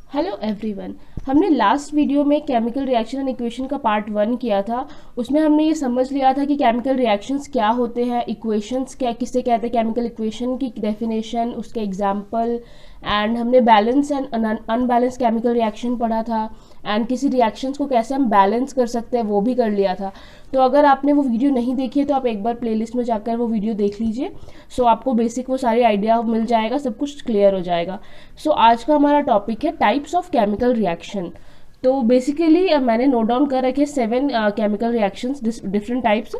Hello everyone. हमने last video में chemical reaction and equation का पार्ट 1 किया था। उसमें हमने ये समझ लिया था कि केमिकल रिएक्शंस क्या होते हैं, इक्वेशंस क्या किसे कहते हैं, केमिकल इक्वेशन की डेफिनेशन, उसके एग्जांपल, एंड हमने balance and unbalance chemical reaction पढ़ा था, एंड किसी रिएक्शंस को कैसे हम बैलेंस कर सकते हैं वो भी कर लिया था। तो अगर आपने वो वीडियो नहीं देखी है तो आप एक बार प्लेलिस्ट में जाकर वो वीडियो देख लीजिए। सो आपको बेसिक वो सारी आइडिया मिल जाएगा, सब कुछ क्लियर हो जाएगा। सो आज का हमारा टॉपिक है टाइप्स ऑफ केमिकल रिएक्शन। तो बेसिकली मैंने नोट डाउन कर रखे 7 chemical reactions, different types.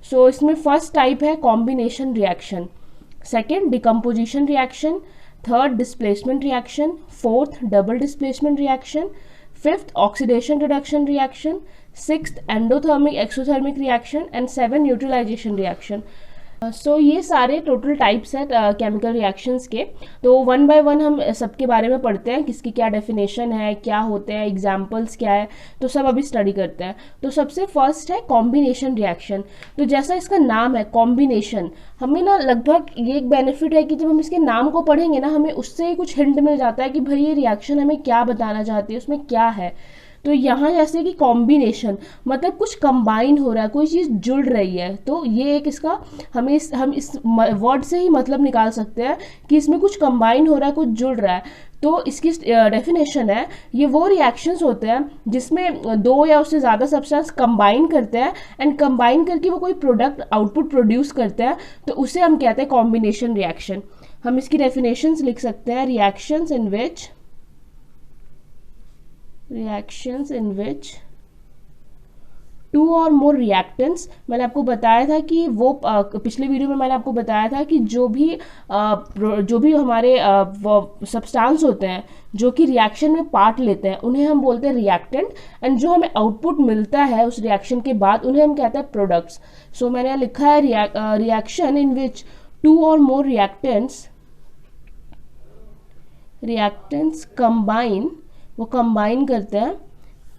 So इसमें फर्स्ट टाइप है combination reaction, second decomposition reaction, third displacement reaction, fourth double displacement reaction, fifth oxidation reduction reaction, sixth endothermic exothermic reaction and seven neutralization reaction. So ये सारे total types हैं chemical reactions के। तो one by one हम सबके बारे में पढ़ते हैं, किसकी क्या डेफिनेशन है, क्या होते हैं, एग्जांपल्स क्या है, तो सब अभी स्टडी करते हैं। तो सबसे फर्स्ट है कॉम्बिनेशन रिएक्शन। तो जैसा इसका नाम है कॉम्बिनेशन, हमें ना लगभग ये एक बेनिफिट है कि जब हम इसके नाम को पढ़ेंगे ना, हमें उससे ही कुछ हिंट मिल जाता है कि भाई ये रिएक्शन हमें क्या बताना चाहती है, उसमें क्या है। तो यहाँ जैसे कि कॉम्बिनेशन मतलब कुछ कंबाइन हो रहा है, कोई चीज़ जुड़ रही है, तो ये एक इसका हम इस वर्ड से ही मतलब निकाल सकते हैं कि इसमें कुछ कंबाइन हो रहा है, कुछ जुड़ रहा है। तो इसकी डेफिनेशन है, ये वो रिएक्शंस होते हैं जिसमें दो या उससे ज़्यादा सब्सटेंस कंबाइन करते हैं एंड कंबाइन करके वो कोई प्रोडक्ट आउटपुट प्रोड्यूस करते हैं, तो उसे हम कहते हैं कॉम्बिनेशन रिएक्शन। हम इसकी डेफिनेशंस लिख सकते हैं, reactions in which to or more reactants. मैंने आपको बताया था कि वो पिछले वीडियो में मैंने आपको बताया था कि जो भी हमारे सब्सटेंस होते हैं जो कि रिएक्शन में पार्ट लेते हैं उन्हें हम बोलते हैं रिएक्टेंट, एंड जो हमें आउटपुट मिलता है उस रिएक्शन के बाद उन्हें हम कहते हैं प्रोडक्ट्स। सो मैंने लिखा है reaction in which two or more reactants combine, वो कंबाइन करते हैं,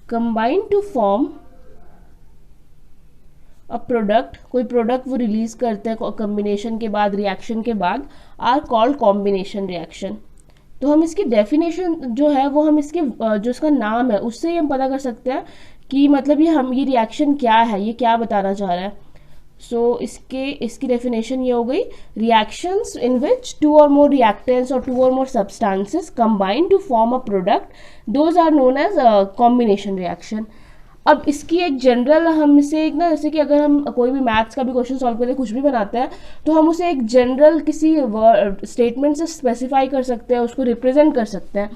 combine to form a product, कोई प्रोडक्ट वो रिलीज करते हैं कॉम्बिनेशन के बाद, रिएक्शन के बाद, आर कॉल्ड कॉम्बिनेशन रिएक्शन। तो हम इसकी डेफिनेशन जो है वो हम इसके जो इसका नाम है उससे ही हम पता कर सकते हैं कि मतलब ये रिएक्शन क्या है, ये क्या बताना चाह रहा है। सो इसकी डेफिनेशन ये हो गई, reactions in which two or more reactants और two or more substances combine to form a product, those are known as combination reaction. अब इसकी एक जनरल हम इसे एक ना, जैसे कि अगर हम कोई भी मैथ्स का भी क्वेश्चन सॉल्व करते हैं, कुछ भी बनाते हैं, तो हम उसे एक जनरल किसी स्टेटमेंट से स्पेसिफाई कर सकते हैं, उसको रिप्रेजेंट कर सकते हैं।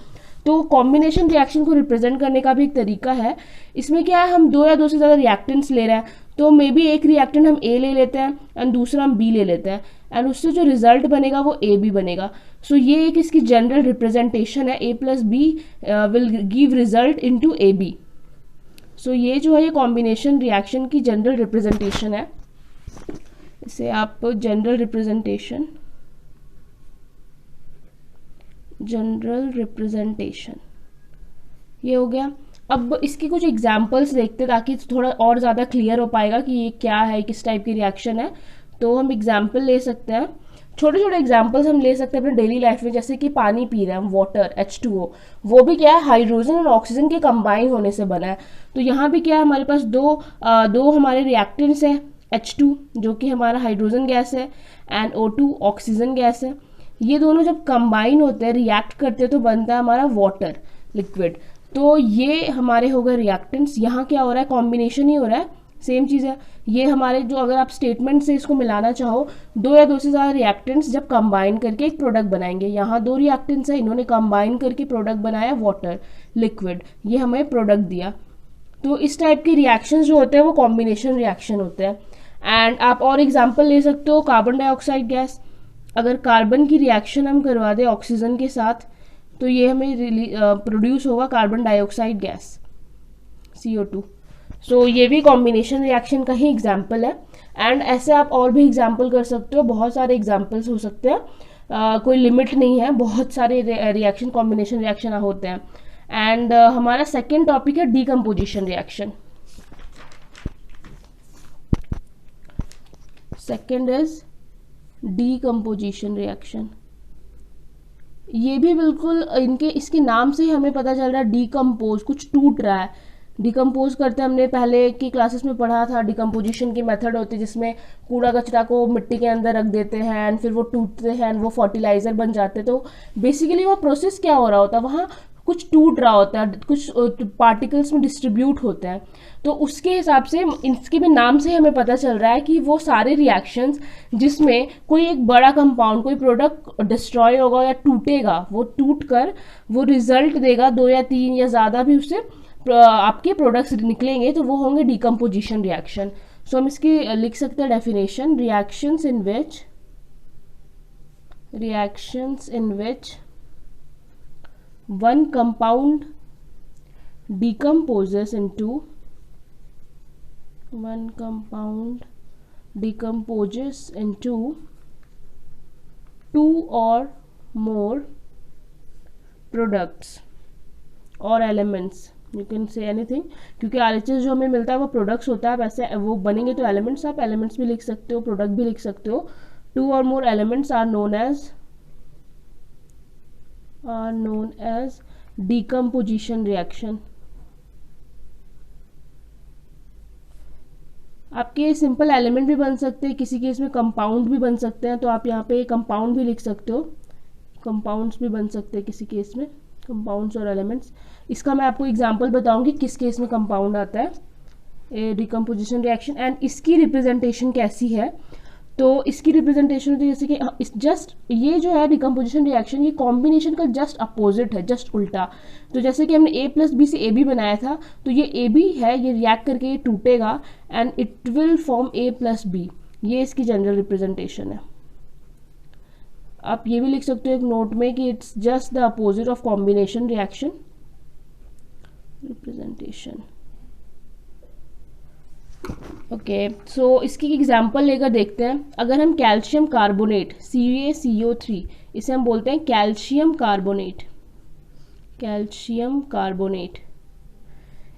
तो कॉम्बिनेशन रिएक्शन को रिप्रेजेंट करने का भी एक तरीका है। इसमें क्या है, हम दो या दो से ज़्यादा रिएक्टेंट्स ले रहे हैं, तो मे बी एक रिएक्टेंट हम ए ले लेते हैं एंड दूसरा हम बी ले लेते हैं, एंड उससे जो रिजल्ट बनेगा वो ए बी बनेगा। सो ये एक इसकी जनरल रिप्रेजेंटेशन है, A plus B will give result into A B. So ये जो है ये कॉम्बिनेशन रिएक्शन की जनरल रिप्रेजेंटेशन है। इसे आप जनरल रिप्रेजेंटेशन ये हो गया। अब इसके कुछ एग्जांपल्स देखते ताकि थोड़ा और ज़्यादा क्लियर हो पाएगा कि ये क्या है, किस टाइप की रिएक्शन है। तो हम एग्जांपल ले सकते हैं, छोटे छोटे एग्जांपल्स हम ले सकते हैं अपने डेली लाइफ में। जैसे कि पानी पी रहे हैं हम, वाटर H2O, वो भी क्या है, हाइड्रोजन और ऑक्सीजन के कंबाइन होने से बना है। तो यहाँ भी क्या है, हमारे पास दो हमारे रिएक्टेंट्स हैं, H2 जो कि हमारा हाइड्रोजन गैस है एंड O2 ऑक्सीजन गैस है। ये दोनों जब कंबाइन होते हैं, रिएक्ट करते हैं, तो बनता है हमारा वाटर लिक्विड। तो ये हमारे हो गए रिएक्टेंट्स। यहाँ क्या हो रहा है, कॉम्बिनेशन ही हो रहा है, सेम चीज़ है। ये हमारे जो, अगर आप स्टेटमेंट से इसको मिलाना चाहो, दो या दो से ज़्यादा रिएक्टेंट्स जब कंबाइन करके एक प्रोडक्ट बनाएंगे। यहाँ दो रिएक्टेंट्स है, इन्होंने कंबाइन करके प्रोडक्ट बनाया वाटर लिक्विड, ये हमें प्रोडक्ट दिया। तो इस टाइप के रिएक्शंस जो होते हैं वो कॉम्बिनेशन रिएक्शन होते हैं। एंड आप और एग्जाम्पल ले सकते हो, कार्बन डाइऑक्साइड गैस। अगर कार्बन की रिएक्शन हम करवा दें ऑक्सीजन के साथ, तो ये हमें प्रोड्यूस होगा कार्बन डाइऑक्साइड गैस, CO2। सो ये भी कॉम्बिनेशन रिएक्शन का ही एग्जाम्पल है। एंड ऐसे आप और भी एग्जाम्पल कर सकते हो, बहुत सारे एग्जाम्पल्स हो सकते हैं, कोई लिमिट नहीं है, बहुत सारे रिएक्शन कॉम्बिनेशन रिएक्शन होते हैं। एंड हमारा सेकेंड टॉपिक है decomposition reaction. Second is decomposition reaction. ये भी बिल्कुल इनके इसके नाम से ही हमें पता चल रहा है डिकम्पोज, कुछ टूट रहा है। डिकम्पोज करते हैं, हमने पहले की क्लासेस में पढ़ा था डिकम्पोजिशन की मेथड होती है जिसमें कूड़ा कचरा को मिट्टी के अंदर रख देते हैं एंड फिर वो टूटते हैं एंड वो फर्टिलाइजर बन जाते हैं। तो बेसिकली वो प्रोसेस क्या हो रहा होता है, वहाँ कुछ टूट रहा होता है, कुछ पार्टिकल्स में डिस्ट्रीब्यूट होते हैं। तो उसके हिसाब से इसके भी नाम से हमें पता चल रहा है कि वो सारे रिएक्शंस जिसमें कोई एक बड़ा कंपाउंड, कोई प्रोडक्ट डिस्ट्रॉय होगा या टूटेगा, वो टूट कर वो रिजल्ट देगा, 2 या 3 या ज़्यादा भी उससे आपके प्रोडक्ट्स निकलेंगे, तो वो होंगे डिकम्पोजिशन रिएक्शन। सो हम इसकी लिख सकते हैं definition, reactions in which one compound decomposes into two or more products or elements, you can say anything, क्योंकि RHS जो हमें मिलता है वो प्रोडक्ट्स होता है, वैसे वो बनेंगे तो एलिमेंट्स, आप एलिमेंट्स भी लिख सकते हो, प्रोडक्ट भी लिख सकते हो। 2 or more elements are known as decomposition reaction। आपके सिंपल एलिमेंट भी बन सकते हैं, किसी केस में कंपाउंड भी बन सकते हैं, तो आप यहाँ पे कंपाउंड भी लिख सकते हो, कंपाउंड्स भी बन सकते हैं किसी केस में, कंपाउंड्स और एलिमेंट्स। इसका मैं आपको एग्जांपल बताऊंगी किस केस में कंपाउंड आता है डिकम्पोजिशन रिएक्शन, एंड इसकी रिप्रेजेंटेशन कैसी है। तो इसकी रिप्रेजेंटेशन होती है जैसे कि जस्ट ये जो है डिकम्पोजिशन रिएक्शन, ये कॉम्बिनेशन का जस्ट अपोजिट है, जस्ट उल्टा। तो जैसे कि हमने A+B से AB बनाया था, तो ये AB है, ये रिएक्ट करके ये टूटेगा and it will form A+B। ये इसकी जनरल रिप्रेजेंटेशन है। आप ये भी लिख सकते हो एक नोट में कि it's just the opposite of combination reaction representation. Okay, so इसकी एग्जांपल लेकर देखते हैं। अगर हम कैल्शियम कार्बोनेट CaCO3, इसे हम बोलते हैं कैल्शियम कार्बोनेट,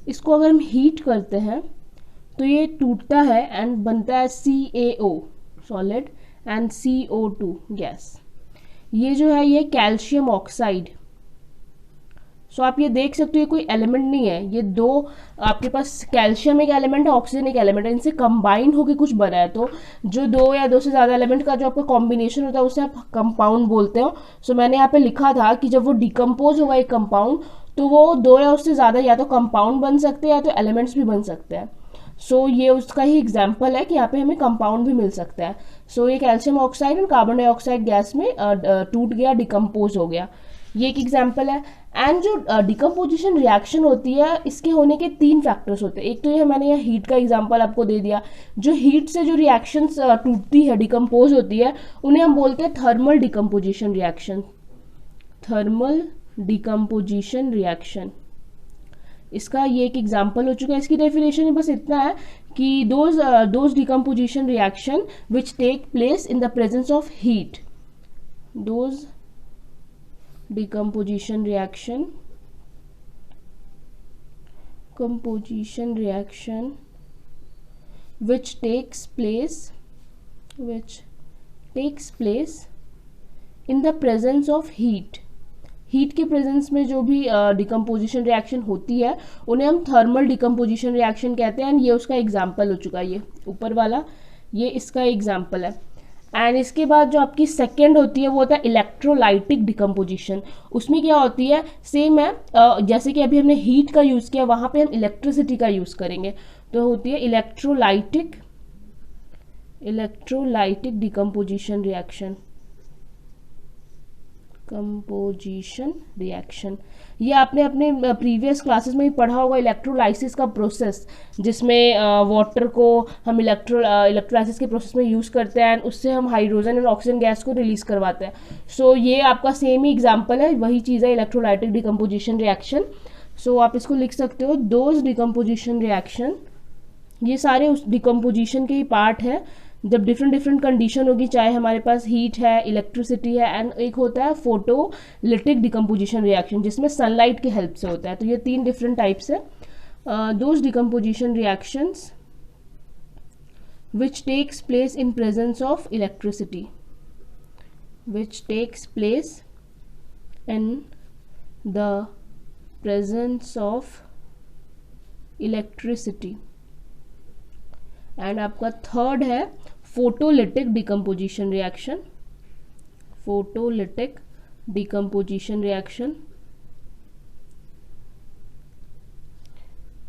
इसको अगर हम हीट करते हैं तो ये टूटता है एंड बनता है CaO solid and CO2 gas. ये जो है ये कैल्शियम ऑक्साइड। सो आप ये देख सकते हो ये कोई एलिमेंट नहीं है, ये दो आपके पास कैल्शियम एक एलिमेंट है, ऑक्सीजन एक एलिमेंट है, इनसे कंबाइन होकर कुछ बना है। तो जो 2 या 2 से ज़्यादा एलिमेंट का जो आपका कॉम्बिनेशन होता है उसे आप कंपाउंड बोलते हो। सो मैंने यहाँ पे लिखा था कि जब वो डिकम्पोज होगा एक कंपाउंड, तो वो 2 या उससे ज़्यादा या तो कंपाउंड बन सकते हैं या तो एलिमेंट्स भी बन सकते हैं। सो ये उसका ही एग्जाम्पल है कि यहाँ पे हमें कंपाउंड भी मिल सकता है। सो ये कैल्शियम ऑक्साइड और कार्बन डाइऑक्साइड गैस में टूट गया, डिकम्पोज हो गया, ये एक एग्जाम्पल है। एंड जो डिकम्पोजिशन रिएक्शन होती है, इसके होने के 3 फैक्टर्स होते हैं। एक तो ये मैंने यहाँ हीट का एग्जाम्पल आपको दे दिया, जो हीट से जो रिएक्शंस टूटती है, डिकम्पोज होती है, उन्हें हम बोलते हैं थर्मल डिकम्पोजिशन रिएक्शन। इसका ये एक एग्जाम्पल हो चुका है। इसकी डेफिनेशन बस इतना है कि those decomposition reaction which take place in the presence of heat, those decomposition reaction which takes place in the presence of heat के प्रेजेंस में जो भी डिकम्पोजिशन रिएक्शन होती है उन्हें हम थर्मल डिकम्पोजिशन रिएक्शन कहते हैं। एंड ये उसका एग्जाम्पल हो चुका है, ये ऊपर वाला ये इसका एग्जाम्पल है। एंड इसके बाद जो आपकी सेकेंड होती है वो होता है इलेक्ट्रोलाइटिक डिकम्पोजिशन। उसमें क्या होती है, सेम है जैसे कि अभी हमने हीट का यूज़ किया, वहाँ पे हम इलेक्ट्रिसिटी का यूज़ करेंगे, तो होती है इलेक्ट्रोलाइटिक डिकम्पोजिशन रिएक्शन। ये आपने अपने प्रीवियस क्लासेस में ही पढ़ा होगा, इलेक्ट्रोलाइसिस का प्रोसेस, जिसमें वाटर को हम इलेक्ट्रोलाइसिस के प्रोसेस में यूज़ करते हैं एंड उससे हम हाइड्रोजन और ऑक्सीजन गैस को रिलीज़ करवाते हैं। सो ये आपका सेम ही एग्जांपल है, वही चीज़ है इलेक्ट्रोलाइटिक डिकम्पोजिशन रिएक्शन। सो आप इसको लिख सकते हो दोज डिकम्पोजिशन रिएक्शन। ये सारे उस डिकम्पोजिशन के ही पार्ट है जब डिफरेंट कंडीशन होगी, चाहे हमारे पास हीट है, इलेक्ट्रिसिटी है, एंड एक होता है फोटोलिटिक डिकम्पोजिशन रिएक्शन जिसमें सनलाइट के हेल्प से होता है। तो ये 3 डिफरेंट टाइप्स है। Those decomposition reactions which takes place in presence of electricity, which takes place in the presence of electricity. And आपका थर्ड है photolytic decomposition reaction, photolytic decomposition reaction,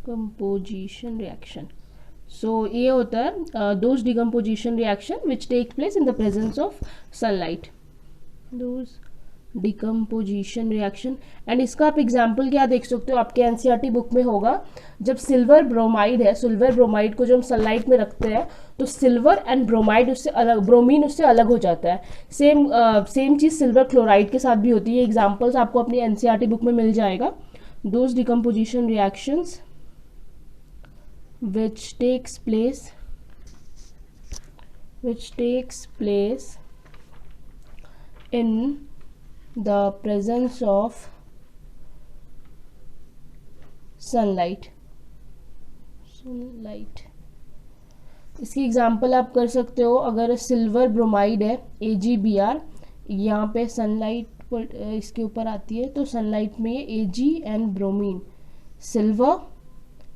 composition reaction. So ये होता है those decomposition reaction which take place in the presence of sunlight, those decomposition reaction. And इसका आप example क्या देख सकते हो, आपके एनसीईआरटी बुक में होगा, जब सिल्वर ब्रोमाइड है, सिल्वर ब्रोमाइड को जब हम सनलाइट में रखते हैं तो सिल्वर एंड ब्रोमाइड उससे अलग, ब्रोमीन उससे अलग हो जाता है। सेम चीज़ सिल्वर क्लोराइड के साथ भी होती है। एग्जाम्पल्स आपको अपनी एनसीईआरटी बुक में मिल जाएगा। Those decomposition reactions which takes place in the presence of sunlight। इसकी एग्जांपल आप कर सकते हो, अगर सिल्वर ब्रोमाइड है AgBr, यहाँ पे सनलाइट इसके ऊपर आती है तो सनलाइट में ये Ag and bromine, silver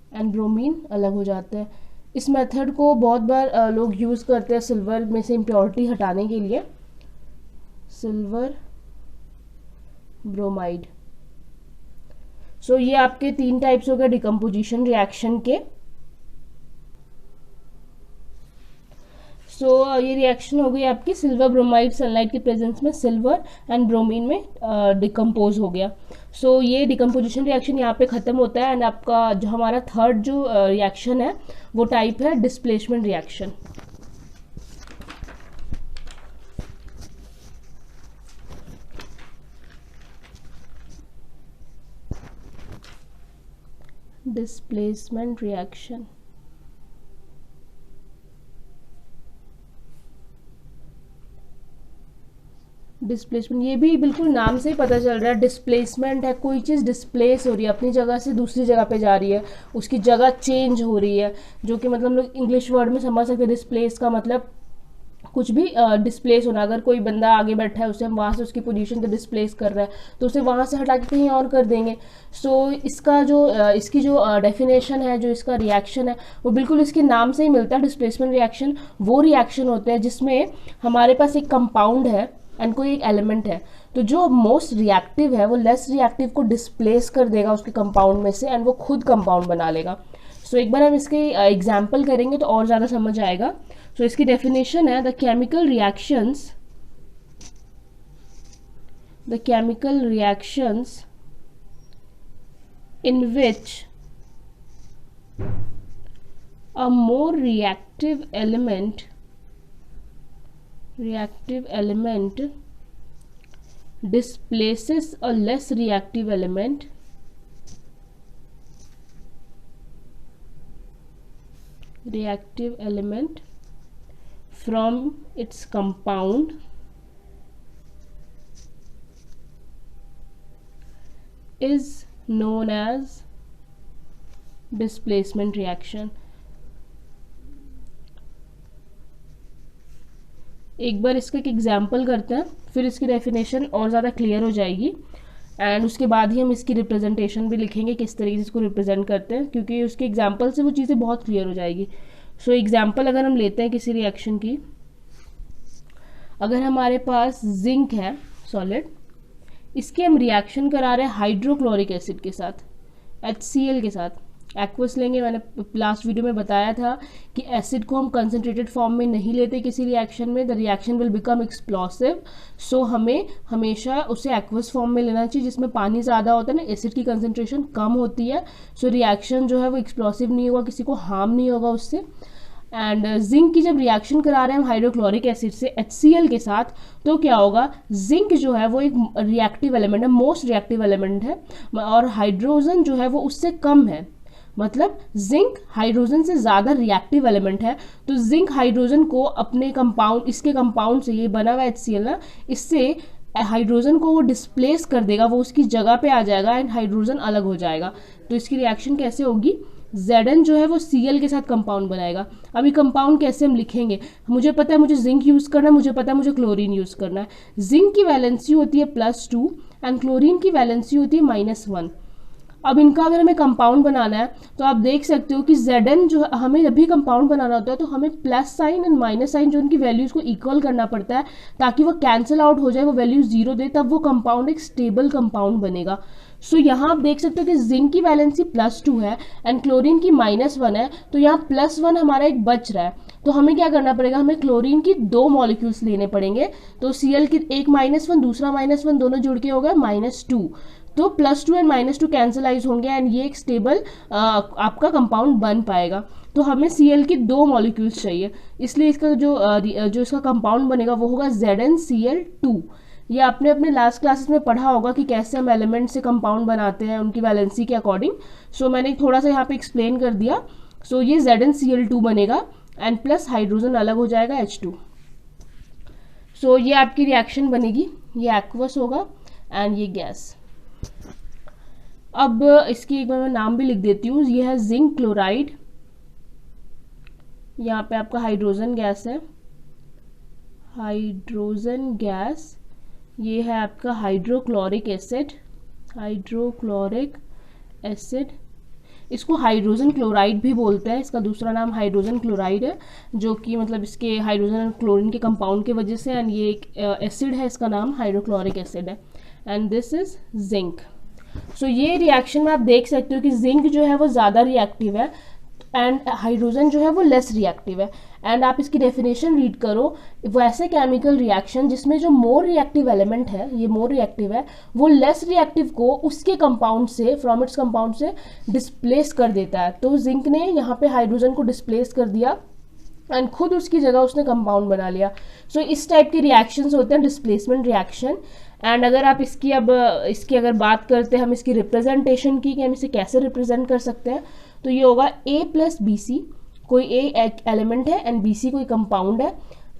and bromine अलग हो जाता है। इस मेथड को बहुत बार लोग यूज़ करते हैं सिल्वर में से इम्प्योरिटी हटाने के लिए, सिल्वर ब्रोमाइड। सो ये आपके 3 टाइप्स हो गए डिकम्पोजिशन रिएक्शन के। सो ये रिएक्शन हो गई आपकी सिल्वर ब्रोमाइड सनलाइट के प्रेजेंस में सिल्वर एंड ब्रोमीन में डिकम्पोज हो गया। सो ये डिकम्पोजिशन रिएक्शन यहाँ पे ख़त्म होता है। एंड आपका जो हमारा थर्ड जो रिएक्शन है वो टाइप है displacement reaction. Displacement reaction displacement, ये भी बिल्कुल नाम से ही पता चल रहा है डिस्प्लेसमेंट है, कोई चीज़ डिस्प्लेस हो रही है, अपनी जगह से दूसरी जगह पे जा रही है, उसकी जगह चेंज हो रही है, जो कि मतलब हम लोग इंग्लिश वर्ड में समझ सकते हैं। डिस्प्लेस का मतलब कुछ भी डिस्प्लेस होना। अगर कोई बंदा आगे बैठा है, उसे हम वहाँ से उसकी पोजीशन पे डिस्प्लेस कर रहा है तो उसे वहाँ से हटा के कहीं और कर देंगे। सो इसका जो इसकी जो डेफिनेशन है, जो इसका रिएक्शन है, वो बिल्कुल इसके नाम से ही मिलता है। डिस्प्लेसमेंट रिएक्शन वो रिएक्शन होते हैं जिसमें हमारे पास एक कंपाउंड है एंड कोई एक एलिमेंट है, तो जो मोस्ट रिएक्टिव है वो लेस रिएक्टिव को डिस्प्लेस कर देगा उसके कंपाउंड में से एंड वो खुद कंपाउंड बना लेगा। सो एक बार हम इसके एग्जाम्पल करेंगे तो और ज़्यादा समझ आएगा। सो इसकी डेफिनेशन है the chemical reactions in which a more reactive element displaces a less reactive element from its compound is known as displacement reaction। एक बार इसका एक एग्जाम्पल करते हैं, फिर इसकी डेफिनेशन और ज़्यादा क्लियर हो जाएगी एंड उसके बाद ही हम इसकी रिप्रेजेंटेशन भी लिखेंगे किस तरीके से इसको रिप्रेजेंट करते हैं, क्योंकि उसके एग्जाम्पल से वो चीज़ें बहुत क्लियर हो जाएगी। सो एग्जाम्पल अगर हम लेते हैं किसी रिएक्शन की, अगर हमारे पास जिंक है सॉलिड, इसके हम रिएक्शन करा रहे हैं हाइड्रोक्लोरिक एसिड के साथ, HCl के साथ, एक्वस लेंगे। मैंने लास्ट वीडियो में बताया था कि एसिड को हम कंसनट्रेटेड फॉर्म में नहीं लेते किसी रिएक्शन में, the reaction will become explosive. So हमें हमेशा उसे एक्वस फॉर्म में लेना चाहिए जिसमें पानी ज़्यादा होता है ना, एसिड की कंसनट्रेशन कम होती है। सो रिएक्शन जो है वो एक्सप्लोसिव नहीं होगा, किसी को हार्म नहीं होगा उससे। एंड जिंक की जब रिएक्शन करा रहे हैं हम हाइड्रोक्लोरिक एसिड से HCl के साथ, तो क्या होगा, जिंक जो है वो एक रिएक्टिव एलिमेंट है, मोस्ट रिएक्टिव एलिमेंट है, और हाइड्रोजन जो है वो उससे कम है। मतलब जिंक हाइड्रोजन से ज़्यादा रिएक्टिव एलिमेंट है, तो जिंक हाइड्रोजन को अपने कंपाउंड, इसके कंपाउंड से, ये बना हुआ HCl ना, इससे हाइड्रोजन को वो डिस्प्लेस कर देगा, वो उसकी जगह पे आ जाएगा एंड हाइड्रोजन अलग हो जाएगा। तो इसकी रिएक्शन कैसे होगी, Zn जो है वो Cl के साथ कंपाउंड बनाएगा। अभी कंपाउंड कैसे हम लिखेंगे, मुझे पता है मुझे जिंक यूज़ करना है, मुझे पता है मुझे क्लोरीन यूज़ करना है। जिंक की वैलेंसी होती है +2 एंड क्लोरीन की वैलेंसी होती है -1। अब इनका अगर हमें कंपाउंड बनाना है तो आप देख सकते हो कि Zn जो हमें जब भी कंपाउंड बनाना होता है तो हमें plus sign and minus sign जो उनकी वैल्यूज़ को इक्वल करना पड़ता है ताकि वो कैंसिल आउट हो जाए, वो वैल्यू 0 दे, तब वो कंपाउंड एक स्टेबल कंपाउंड बनेगा। सो यहाँ आप देख सकते हो कि जिंक की वैलेंसी +2 है एंड क्लोरीन की -1 है, तो यहाँ +1 हमारा एक बच रहा है। तो हमें क्या करना पड़ेगा, हमें क्लोरीन की 2 मॉलिक्यूल्स लेने पड़ेंगे। तो Cl की एक -1 दूसरा -1 दोनों जुड़ के हो गया -2, तो +2 एंड -2 कैंसलाइज होंगे एंड ये एक स्टेबल आपका कंपाउंड बन पाएगा। तो हमें Cl की 2 मॉलिक्यूल्स चाहिए, इसलिए इसका जो इसका कंपाउंड बनेगा वो होगा ZnCl2। ये आपने अपने लास्ट क्लासेस में पढ़ा होगा कि कैसे हम एलिमेंट से कंपाउंड बनाते हैं उनकी वैलेंसी के अकॉर्डिंग। सो मैंने थोड़ा सा यहाँ पे एक्सप्लेन कर दिया। सो ये ZnCl2 बनेगा एंड प्लस हाइड्रोजन अलग हो जाएगा H2। सो ये आपकी रिएक्शन बनेगी, ये एक्वस होगा एंड ये गैस। अब इसकी एक बार मैं नाम भी लिख देती हूँ, ये है जिंक क्लोराइड, यहाँ पे आपका हाइड्रोजन गैस है, हाइड्रोजन गैस। ये है आपका हाइड्रोक्लोरिक एसिड, हाइड्रोक्लोरिक एसिड। इसको हाइड्रोजन क्लोराइड भी बोलते हैं, इसका दूसरा नाम हाइड्रोजन क्लोराइड है, जो कि मतलब इसके हाइड्रोजन और क्लोरीन के कंपाउंड की वजह से, एंड ये एक एसिड है, इसका नाम हाइड्रोक्लोरिक एसिड है। And this is zinc. So ये रिएक्शन में आप देख सकते हो कि जिंक जो है वो ज़्यादा रिएक्टिव है एंड हाइड्रोजन जो है वो लेस रिएक्टिव है। एंड आप इसकी डेफिनेशन रीड करो, वैसे केमिकल रिएक्शन जिसमें जो मोर रिएक्टिव एलिमेंट है, ये मोर रिएक्टिव है, वो लेस रिएक्टिव को उसके कंपाउंड से, फ्रॉम इट्स कंपाउंड से डिस्प्लेस कर देता है। तो जिंक ने यहाँ पे हाइड्रोजन को डिस्प्लेस कर दिया एंड खुद उसकी जगह उसने कंपाउंड बना लिया। सो इस टाइप के रिएक्शंस होते हैं डिस्प्लेसमेंट रिएक्शन। एंड अगर आप इसकी अगर बात करते हैं हम इसकी रिप्रेजेंटेशन की, कि हम इसे कैसे रिप्रेजेंट कर सकते हैं, तो ये होगा A + BC। कोई A एक एलिमेंट है एंड BC कोई कंपाउंड है।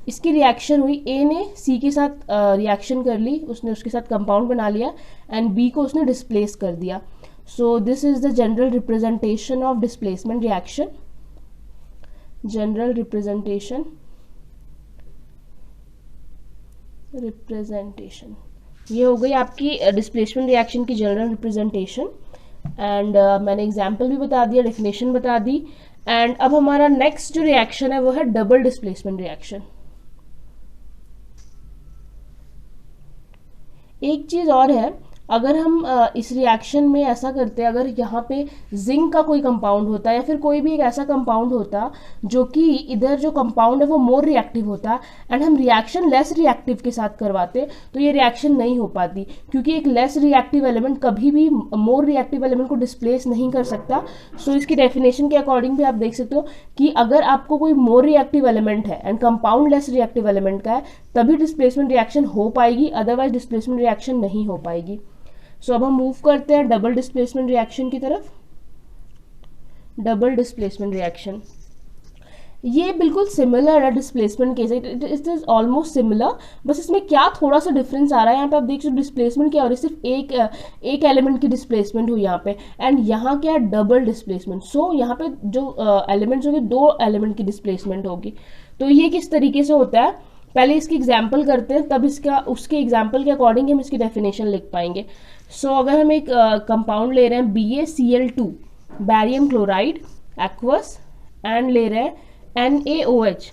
इसकी रिएक्शन हुई, A ने C के साथ रिएक्शन कर ली, उसने उसके साथ कंपाउंड बना लिया एंड B को उसने डिस्प्लेस कर दिया। सो this is the general representation of displacement reaction. General representation ये हो गई आपकी डिस्प्लेसमेंट रिएक्शन की जनरल रिप्रेजेंटेशन। एंड मैंने एग्जाम्पल भी बता दिया, डेफिनेशन बता दी। एंड अब हमारा नेक्स्ट जो रिएक्शन है वो है डबल डिस्प्लेसमेंट रिएक्शन। एक चीज और है, अगर हम इस रिएक्शन में ऐसा करते हैं, अगर यहाँ पे जिंक का कोई कंपाउंड होता है या फिर कोई भी एक ऐसा कंपाउंड होता जो कि इधर जो कंपाउंड है वो मोर रिएक्टिव होता एंड हम रिएक्शन लेस रिएक्टिव के साथ करवाते, तो ये रिएक्शन नहीं हो पाती, क्योंकि एक लेस रिएक्टिव एलिमेंट कभी भी मोर रिएक्टिव एलिमेंट को डिस्प्लेस नहीं कर सकता। सो इसकी डेफिनेशन के अकॉर्डिंग भी आप देख सकते हो कि अगर आपको कोई मोर रिएक्टिव एलिमेंट है and compound less reactive element का है, तभी डिस्प्लेसमेंट रिएक्शन हो पाएगी, अदरवाइज डिस्प्लेसमेंट रिएक्शन नहीं हो पाएगी। सो अब हम मूव करते हैं डबल डिस्प्लेसमेंट रिएक्शन की तरफ। डबल डिस्प्लेसमेंट रिएक्शन ये बिल्कुल सिमिलर है डिस्प्लेसमेंट के साथ, इट इज ऑलमोस्ट सिमिलर, बस इसमें क्या थोड़ा सा डिफरेंस आ रहा है। यहाँ पे आप देख सकते हो डिस्प्लेसमेंट क्या हो रही है, सिर्फ एक एलिमेंट की डिस्प्लेसमेंट हुई यहाँ पे, एंड यहाँ क्या है डबल डिस्प्लेसमेंट। सो यहाँ पे जो एलिमेंट्स होंगे, 2 एलिमेंट की डिस्प्लेसमेंट होगी। तो ये किस तरीके से होता है, पहले इसकी एग्जाम्पल करते हैं, तब इसका उसके एग्जाम्पल के अकॉर्डिंग हम इसकी डेफिनेशन लिख पाएंगे। सो अगर हम एक कंपाउंड ले रहे हैं BaCl2, barium chloride aqueous, and ले रहे हैं NaOH,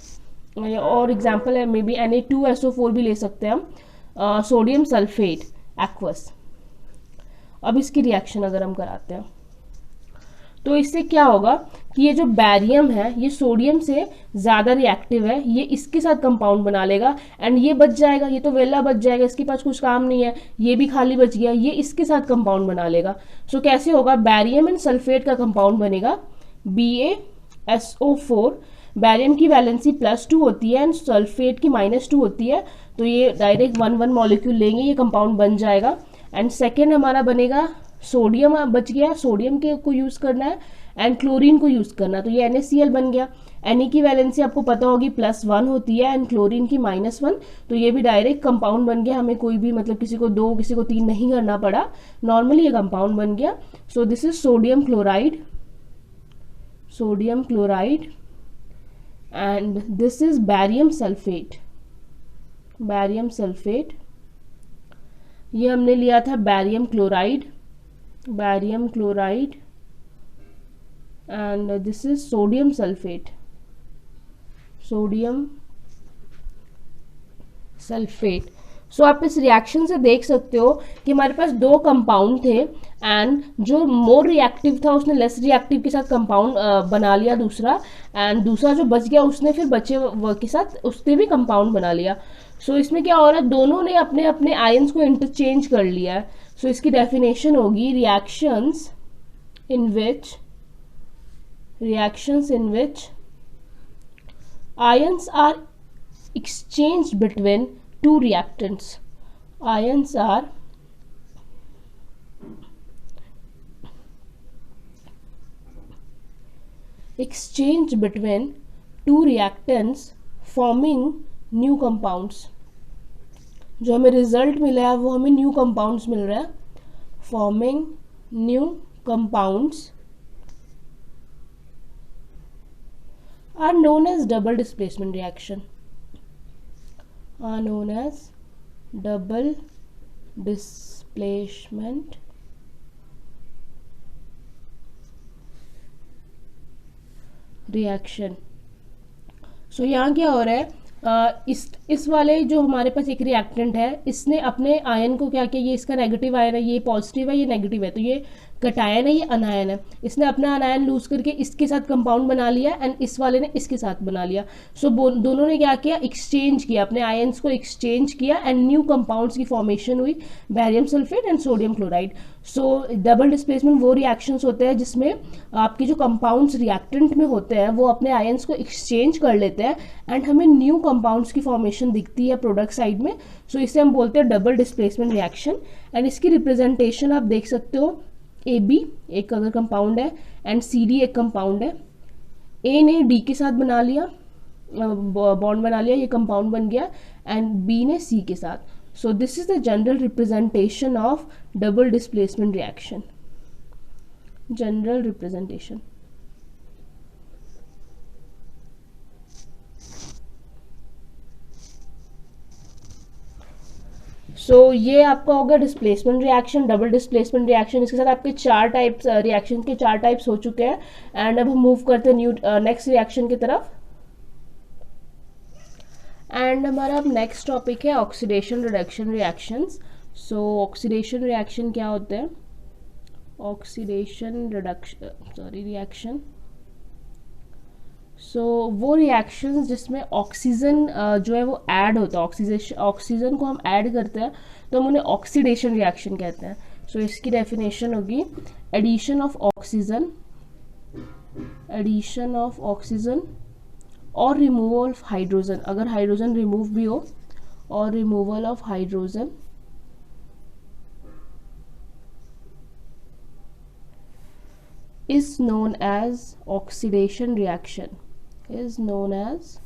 और एग्जाम्पल है मे बी Na2SO4 भी ले सकते हैं हम, सोडियम सल्फेट एक्वस। अब इसकी रिएक्शन अगर हम कराते हैं तो इससे क्या होगा कि ये जो बैरियम है ये सोडियम से ज़्यादा रिएक्टिव है, ये इसके साथ कंपाउंड बना लेगा एंड ये बच जाएगा, ये तो वेला बच जाएगा, इसके पास कुछ काम नहीं है, ये भी खाली बच गया, ये इसके साथ कंपाउंड बना लेगा। सो कैसे होगा, बैरियम एंड सल्फेट का कंपाउंड बनेगा BaSO4। बैरियम की वैलेंसी +2 होती है एंड सल्फेट की -2 होती है, तो ये डायरेक्ट 1 मॉलिक्यूल लेंगे, ये कंपाउंड बन जाएगा। एंड सेकेंड हमारा बनेगा सोडियम, बच गया, सोडियम के को यूज़ करना है एंड क्लोरीन को यूज़ करना, तो ये NaCl बन गया। Na की वैलेंसी आपको पता होगी +1 होती है एंड क्लोरीन की -1, तो ये भी डायरेक्ट कंपाउंड बन गया, हमें कोई भी मतलब किसी को 2 किसी को 3 नहीं करना पड़ा, नॉर्मली ये कंपाउंड बन गया। So this is sodium chloride, sodium chloride, and this is barium sulfate. Barium sulphate, ये हमने लिया था barium chloride, barium chloride, and this is sodium sulphate, sodium sulphate. So आप इस रिएक्शन से देख सकते हो कि हमारे पास दो कंपाउंड थे, एंड जो मोर रिएक्टिव था उसने लेस रिएक्टिव के साथ कंपाउंड बना लिया दूसरा, एंड दूसरा जो बच गया उसने फिर बचे के साथ उसने भी कंपाउंड बना लिया. सो इसमें क्या हो रहा है, दोनों ने अपने अपने आयंस को इंटरचेंज कर लिया है. सो इसकी डेफिनेशन होगी reactions in which ions are exchanged between two reactants. Ions are exchanged between two reactants forming new compounds. जो हमें रिजल्ट मिला है वो हमें न्यू कंपाउंड्स मिल रहा है. Forming new compounds are known as double displacement reaction, are known as double displacement reaction. So यहाँ क्या हो रहा है, इस वाले जो हमारे पास एक रिएक्टेंट है, इसने अपने आयन को क्या किया, ये इसका नेगेटिव आयन है, ये पॉजिटिव है, ये नेगेटिव है, तो ये कटायन है, ये अनायन है. इसने अपना अनायन लूज करके इसके साथ कंपाउंड बना लिया, एंड इस वाले ने इसके साथ बना लिया. सो दोनों ने क्या किया, एक्सचेंज किया, अपने आयन्स को एक्सचेंज किया, एंड न्यू कंपाउंड्स की फॉर्मेशन हुई, barium sulphate and sodium chloride. So double displacement वो रिएक्शंस होते हैं जिसमें आपके जो कंपाउंड्स रिएक्टेंट में होते हैं वो अपने आयन्स को एक्सचेंज कर लेते हैं, एंड हमें न्यू कंपाउंड्स की फॉर्मेशन दिखती है प्रोडक्ट साइड में. सो इसे हम बोलते हैं डबल डिस्प्लेसमेंट रिएक्शन. एंड इसकी रिप्रेजेंटेशन आप देख सकते हो, ए बी एक अगर कंपाउंड है एंड सी डी एक कंपाउंड है. ए ने डी के साथ बना लिया, बॉन्ड बना लिया, ये कंपाउंड बन गया, एंड बी ने सी के साथ. So this is the general representation of double displacement reaction. General representation. So ये आपका होगा displacement reaction, double displacement reaction. इसके साथ आपके चार टाइप्स, रिएक्शन के चार टाइप्स हो चुके हैं. एंड अब हम मूव करते हैं नेक्स्ट रिएक्शन की तरफ. एंड हमारा अब नेक्स्ट टॉपिक है ऑक्सीडेशन रिडक्शन रिएक्शंस. सो ऑक्सीडेशन रिएक्शन क्या होते हैं, ऑक्सीडेशन रिएक्शन. सो वो रिएक्शंस जिसमें ऑक्सीजन जो है वो ऐड होता है, ऑक्सीजन को हम ऐड करते हैं तो हम उन्हें ऑक्सीडेशन रिएक्शन कहते हैं. सो इसकी डेफिनेशन होगी एडिशन ऑफ ऑक्सीजन और रिमूवल ऑफ हाइड्रोजन, अगर हाइड्रोजन रिमूव भी हो, और removal of hydrogen is known as oxidation reaction, is known as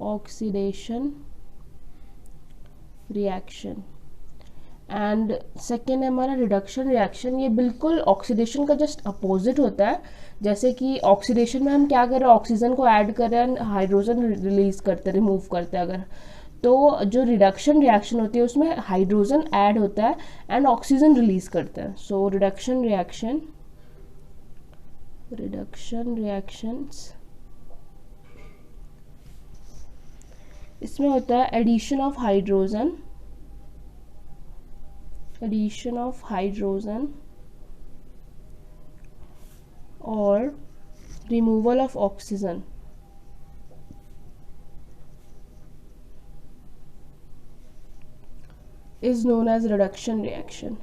oxidation reaction. And second है हमारा रिडक्शन रिएक्शन. ये बिल्कुल ऑक्सीडेशन का जस्ट अपोजिट होता है. जैसे कि ऑक्सीडेशन में हम क्या कर रहे हैं, ऑक्सीजन को ऐड कर रहे हैं, हाइड्रोजन रिलीज करते हैं, रिमूव करते हैं. अगर तो जो रिडक्शन रिएक्शन होती है उसमें हाइड्रोजन ऐड होता है एंड ऑक्सीजन रिलीज करते हैं. सो रिडक्शन रिएक्शंस इसमें होता है एडिशन ऑफ हाइड्रोजन और removal of oxygen. is known as reduction reaction.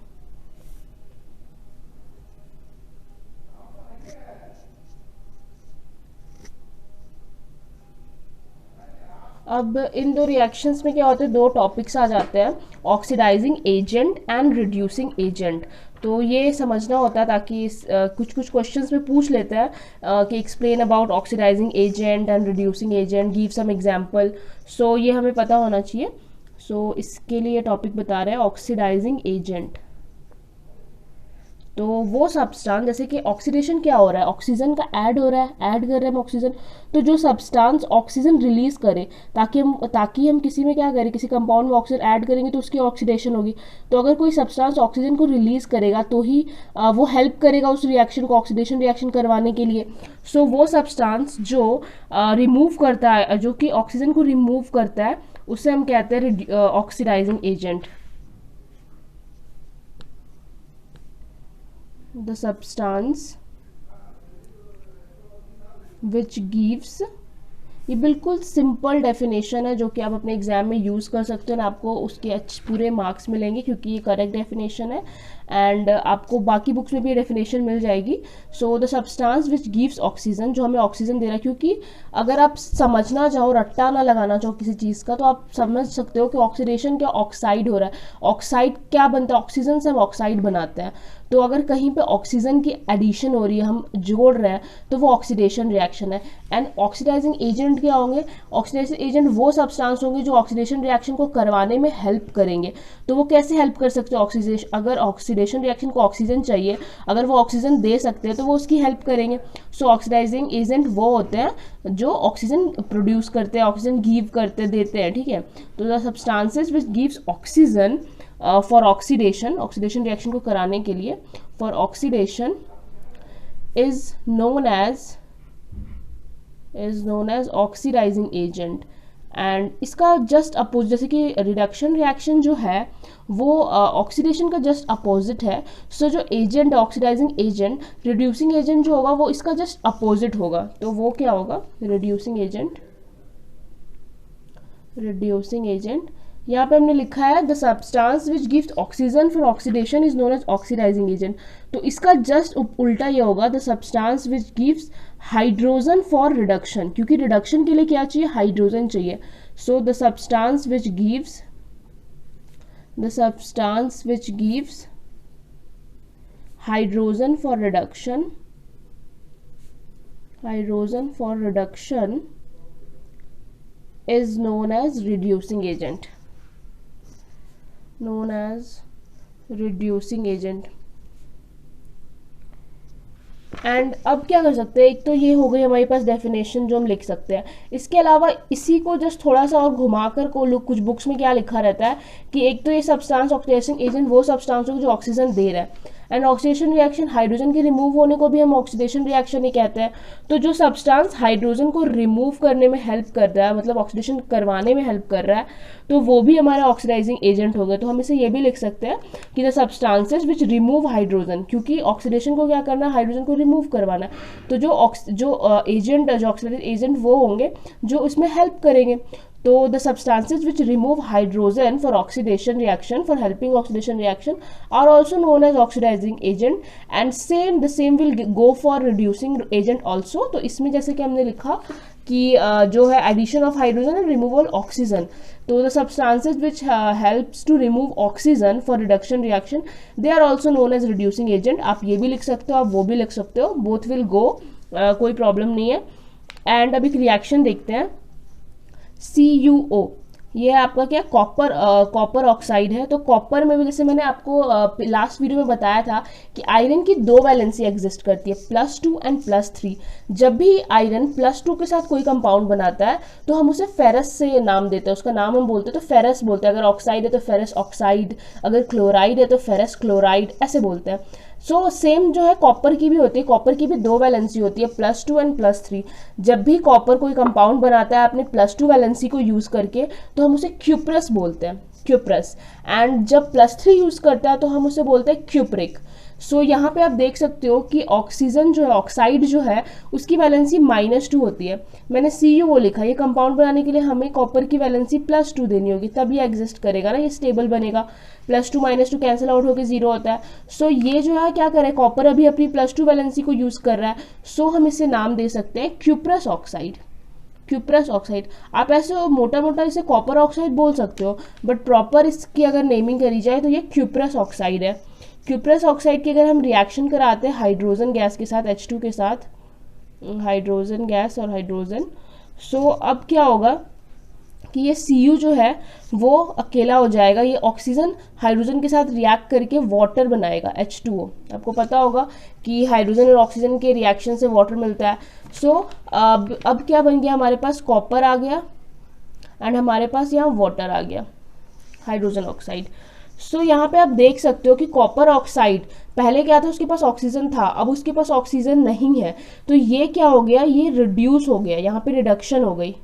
अब इन दो रिएक्शंस में क्या होते हैं, दो टॉपिक्स आ जाते हैं, oxidizing agent and reducing agent. तो ये समझना होता है ताकि कुछ क्वेश्चंस में पूछ लेते हैं कि explain about oxidizing agent and reducing agent, give some example. So ये हमें पता होना चाहिए. सो इसके लिए टॉपिक बता रहे हैं ऑक्सीडाइजिंग एजेंट. तो वो सब्सटेंस, जैसे कि ऑक्सीडेशन क्या हो रहा है, ऑक्सीजन का ऐड हो रहा है, ऐड कर रहे हैं हम ऑक्सीजन, तो जो सब्सटेंस ऑक्सीजन रिलीज करे ताकि हम किसी में क्या करें, किसी कंपाउंड में ऑक्सीजन ऐड करेंगे तो उसकी ऑक्सीडेशन होगी। तो अगर कोई सब्सटेंस ऑक्सीजन को रिलीज करेगा तो ही वो हेल्प करेगा उस रिएक्शन को, ऑक्सीडेशन रिएक्शन करवाने के लिए। सो वो सब्सटेंस जो रिमूव करता है, जो कि ऑक्सीजन को रिमूव करता है, उसे हम कहते हैं oxidizing agent. The substance which gives, ये बिल्कुल सिंपल डेफिनेशन है जो कि आप अपने एग्जाम में यूज़ कर सकते हो, और आपको उसके पूरे मार्क्स मिलेंगे क्योंकि ये करेक्ट डेफिनेशन है, एंड आपको बाकी बुक्स में भी ये डेफिनेशन मिल जाएगी। सो the substance which gives oxygen, जो हमें ऑक्सीजन दे रहा है, क्योंकि अगर आप समझना चाहो, रट्टा ना लगाना चाहो किसी चीज़ का, तो आप समझ सकते हो कि ऑक्सीडेशन क्या, ऑक्साइड हो रहा है। ऑक्साइड क्या बनता है, ऑक्सीजन से हम ऑक्साइड बनाते हैं। तो अगर कहीं पे ऑक्सीजन की एडिशन हो रही है, हम जोड़ रहे हैं, तो वो ऑक्सीडेशन रिएक्शन है। एंड ऑक्सीडाइजिंग एजेंट क्या होंगे, ऑक्सीडाइजिंग एजेंट वो सब्सटेंस होंगे जो ऑक्सीडेशन रिएक्शन को करवाने में हेल्प करेंगे। तो वो कैसे हेल्प कर सकते हैं, ऑक्सीडेशन, अगर ऑक्सीडेशन रिएक्शन को ऑक्सीजन चाहिए, अगर वो ऑक्सीजन दे सकते हैं तो वो उसकी हेल्प करेंगे। सो ऑक्सीडाइजिंग एजेंट वो होते हैं जो ऑक्सीजन प्रोड्यूस करते हैं, ऑक्सीजन गिव करते देते हैं, ठीक है। तो the substances which gives oxygen for oxidation, oxidation reaction को कराने के लिए, for oxidation is known as oxidizing agent. And इसका जस्ट अपोजिट, जैसे कि रिडक्शन रिएक्शन जो है वो ऑक्सीडेशन का जस्ट अपोजिट है। सो जो agent, oxidizing agent, reducing agent जो होगा वो इसका जस्ट अपोजिट होगा। तो वो क्या होगा, रिड्यूसिंग एजेंट। रिड्यूसिंग एजेंट, यहाँ पे हमने लिखा है the substance which gives oxygen for oxidation is known as oxidizing agent. तो इसका जस्ट उल्टा ये होगा, the substance which gives hydrogen for reduction, क्योंकि रिडक्शन के लिए क्या चाहिए, हाइड्रोजन चाहिए। So the substance which gives hydrogen for reduction is known as reducing agent, and अब क्या कर सकते हैं, एक तो ये हो गई हमारे पास डेफिनेशन जो हम लिख सकते हैं। इसके अलावा इसी को जस्ट थोड़ा सा और घुमाकर को लोग कुछ बुक्स में क्या लिखा रहता है कि एक तो ये सब्सटेंस ऑक्सीडेशन एजेंट वो सब्सटेंस हो जो ऑक्सीजन दे रहा है, एंड ऑक्सीडेशन रिएक्शन, हाइड्रोजन के रिमूव होने को भी हम ऑक्सीडेशन रिएक्शन ही कहते हैं। तो जो सब्सटेंस हाइड्रोजन को रिमूव करने में हेल्प कर रहा है, मतलब ऑक्सीडेशन करवाने में हेल्प कर रहा है, तो वो भी हमारा ऑक्सीडाइजिंग एजेंट हो गया। तो हम इसे ये भी लिख सकते हैं कि the substances which remove hydrogen, क्योंकि ऑक्सीडेशन को क्या करना है, हाइड्रोजन को रिमूव करवाना है। तो जो ऑक्सीडाइजिंग एजेंट वो होंगे जो उसमें हेल्प करेंगे। तो the substances which remove hydrogen for oxidation reaction, for helping oxidation reaction, are also known as oxidizing agent, and the same will go for reducing agent also. तो इसमें जैसे कि हमने लिखा कि जो है addition of hydrogen and removal oxygen, तो the substances which helps to remove oxygen for reduction reaction, they are also known as reducing agent. आप ये भी लिख सकते हो, आप वो भी लिख सकते हो, बोथ विल गो, कोई प्रॉब्लम नहीं है। एंड अब एक रिएक्शन देखते हैं, CuO, ये आपका क्या, कॉपर ऑक्साइड है। तो कॉपर में भी जैसे मैंने आपको लास्ट वीडियो में बताया था कि आयरन की दो वैलेंसी एग्जिस्ट करती है, +2 एंड +3। जब भी आयरन +2 के साथ कोई कंपाउंड बनाता है तो हम उसे फेरस से नाम देते हैं, उसका नाम हम बोलते हैं तो फेरस बोलते हैं। अगर ऑक्साइड है तो फेरस ऑक्साइड, अगर क्लोराइड है तो फेरस क्लोराइड, ऐसे बोलते हैं। सो सेम जो है कॉपर की भी होती है, कॉपर की भी दो वैलेंसी होती है, +2 एंड +3। जब भी कॉपर कोई कंपाउंड बनाता है अपने +2 वैलेंसी को यूज़ करके तो हम उसे क्यूप्रस बोलते हैं, क्यूप्रस। एंड जब +3 यूज़ करता है तो हम उसे बोलते हैं क्यूप्रिक। सो यहाँ पे आप देख सकते हो कि ऑक्सीजन जो है, ऑक्साइड जो है, उसकी वैलेंसी -2 होती है। मैंने CuO लिखा, ये कंपाउंड बनाने के लिए हमें कॉपर की वैलेंसी +2 देनी होगी, तब ये एग्जिस्ट करेगा ना, ये स्टेबल बनेगा। +2 -2 कैंसिल आउट होकर 0 होता है। सो ये जो है क्या करें, कॉपर अभी अपनी +2 वैलेंसी को यूज़ कर रहा है, सो हम इसे नाम दे सकते हैं क्यूप्रस ऑक्साइड, क्यूप्रस ऑक्साइड। आप ऐसे मोटा मोटा इसे कॉपर ऑक्साइड बोल सकते हो, बट प्रॉपर इसकी अगर नेमिंग करी जाए तो ये क्यूप्रस ऑक्साइड है। क्यूप्रस ऑक्साइड की अगर हम रिएक्शन कराते हैं हाइड्रोजन गैस के साथ, H2 के साथ, हाइड्रोजन गैस और हाइड्रोजन, सो अब क्या होगा, कि ये Cu जो है वो अकेला हो जाएगा, ये ऑक्सीजन हाइड्रोजन के साथ रिएक्ट करके वाटर बनाएगा H2O। आपको पता होगा कि हाइड्रोजन और ऑक्सीजन के रिएक्शन से वाटर मिलता है। सो अब क्या बन गया, हमारे पास कॉपर आ गया एंड हमारे पास यहाँ वाटर आ गया, हाइड्रोजन ऑक्साइड। सो यहाँ पे आप देख सकते हो कि कॉपर ऑक्साइड पहले क्या था, उसके पास ऑक्सीजन था, अब उसके पास ऑक्सीजन नहीं है, तो ये क्या हो गया, ये रिड्यूस हो गया, यहाँ पे रिडक्शन हो गई।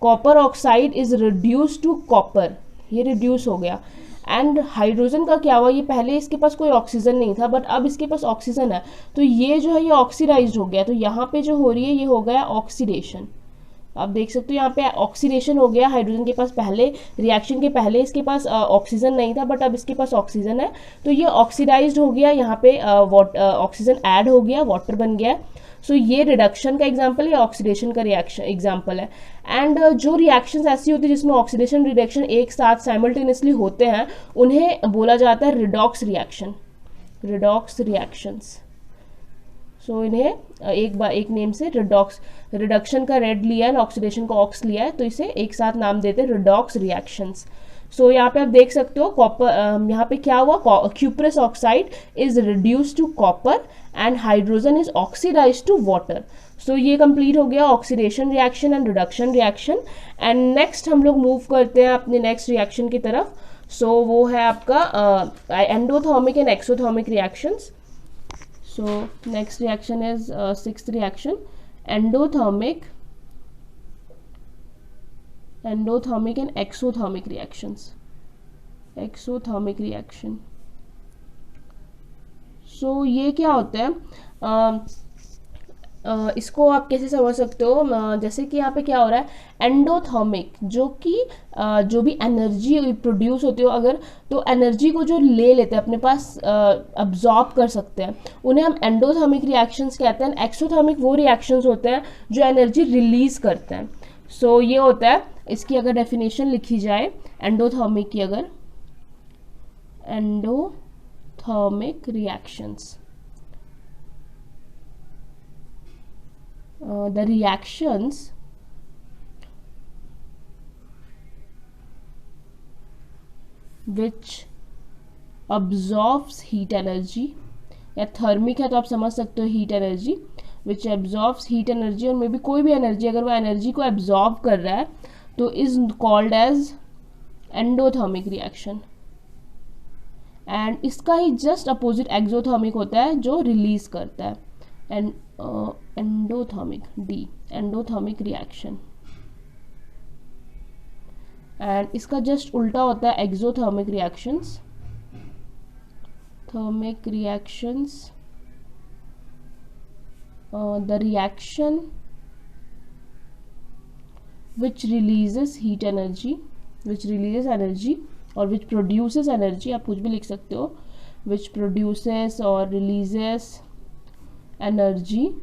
Copper oxide is reduce to copper, ये रिड्यूस हो गया। एंड हाइड्रोजन का क्या हुआ, ये पहले इसके पास कोई ऑक्सीजन नहीं था बट अब इसके पास ऑक्सीजन है, तो ये जो है ये ऑक्सीडाइज्ड हो गया। तो यहाँ पे जो हो रही है ये हो गया ऑक्सीडेशन। आप देख सकते हो यहाँ पे ऑक्सीडेशन हो गया, हाइड्रोजन के पास पहले रिएक्शन के पहले इसके पास ऑक्सीजन नहीं था बट अब इसके पास ऑक्सीजन है, तो ये ऑक्सीडाइज्ड हो गया, यहाँ पे ऑक्सीजन ऐड हो गया, वाटर बन गया। सो ये रिडक्शन का एग्जाम्पल है, ऑक्सीडेशन का रिएक्शन एग्जाम्पल है। एंड जो रिएक्शंस ऐसी होती है जिसमें ऑक्सीडेशन रिडक्शन एक साथ साइमल्टेनियसली होते हैं, उन्हें बोला जाता है रिडॉक्स रिएक्शन, रिडॉक्स रिएक्शंस। सो इन्हें एक नेम से रिडक्शन का रेड लिया है, ऑक्सीडेशन का ऑक्स लिया है, तो इसे एक साथ नाम देते हैं रिडॉक्स रिएक्शंस। सो यहाँ पे आप देख सकते हो कॉपर, यहाँ पे क्या हुआ, cuprous oxide is reduce to copper and hydrogen is oxidize to water. So ये कंप्लीट हो गया oxidation reaction and reduction reaction. And next हम लोग मूव करते हैं अपने नेक्स्ट रिएक्शन की तरफ। सो वो है आपका endothermic and exothermic reactions. So next reaction is sixth reaction, endothermic and exothermic reactions. Exothermic reaction. So ये क्या होता है, इसको आप कैसे समझ सकते हो, जैसे कि यहाँ पे क्या हो रहा है, एंडोथर्मिक जो कि जो भी एनर्जी प्रोड्यूस होती हो अगर, तो एनर्जी को जो ले लेते हैं अपने पास अब्जॉर्ब कर सकते हैं, उन्हें हम एंडोथर्मिक रिएक्शंस कहते हैं। एक्सोथर्मिक वो रिएक्शंस होते हैं जो एनर्जी रिलीज करते हैं। सो ये होता है, इसकी अगर डेफिनेशन लिखी जाए एंडोथर्मिक की, अगर endothermic reactions, the reactions which absorbs heat energy, या थर्मिक है तो आप समझ सकते हो heat energy, which absorbs heat energy, और मे बी कोई भी एनर्जी अगर वो एनर्जी को एब्जॉर्ब कर रहा है तो is called as endothermic reaction. And इसका ही जस्ट अपोजिट एक्सोथर्मिक होता है जो रिलीज करता है, and endothermic D, endothermic reaction. And इसका जस्ट उल्टा होता है exothermic reactions. Thermic reactions, the reaction which releases heat energy, which releases energy और which produces energy, आप कुछ भी लिख सकते हो, which produces और releases energy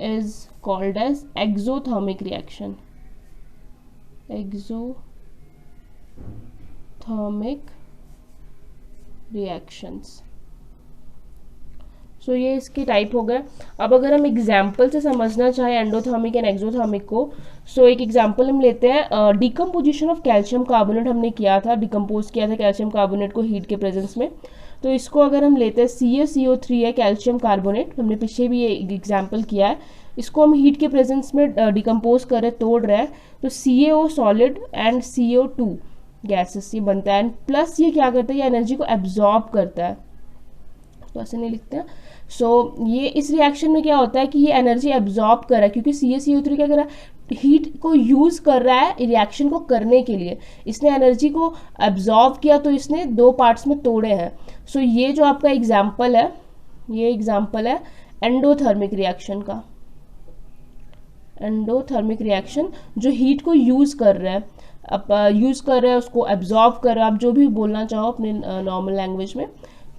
is called as exothermic reaction. Exothermic reactions. सो ये इसके टाइप हो गए। अब अगर हम एग्जाम्पल से समझना चाहें एंडोथर्मिक एंड एक्सोथर्मिक को, सो एक एग्जाम्पल हम लेते हैं, डिकम्पोजिशन ऑफ कैल्शियम कार्बोनेट हमने किया था, डिकम्पोज किया था कैल्शियम कार्बोनेट को हीट के प्रेजेंस में। तो इसको अगर हम लेते हैं CaCO3 है कैल्शियम कार्बोनेट, हमने पीछे भी ये एग्जाम्पल किया है, इसको हम हीट के प्रेजेंस में डिकम्पोज कर रहे, तोड़ रहे हैं, तो CaO solid and CO2 gases ये बनता है। एंड प्लस ये क्या करता है, ये एनर्जी को एब्जॉर्ब करता है, तो ऐसे नहीं लिखते हैं। सो ये इस रिएक्शन में क्या होता है कि ये एनर्जी एब्जॉर्ब कर रहा है, क्योंकि CaCO3 क्या कर रहा है, हीट को यूज कर रहा है रिएक्शन को करने के लिए, इसने एनर्जी को एब्जॉर्ब किया तो इसने दो पार्ट्स में तोड़े हैं। सो ये जो आपका एग्जाम्पल है, ये एग्जाम्पल है एंडोथर्मिक रिएक्शन का। एंडोथर्मिक रिएक्शन जो हीट को यूज कर रहा है, अब यूज कर रहा है, उसको एब्जॉर्ब कर रहा है, आप जो भी बोलना चाहो अपने नॉर्मल लैंग्वेज में,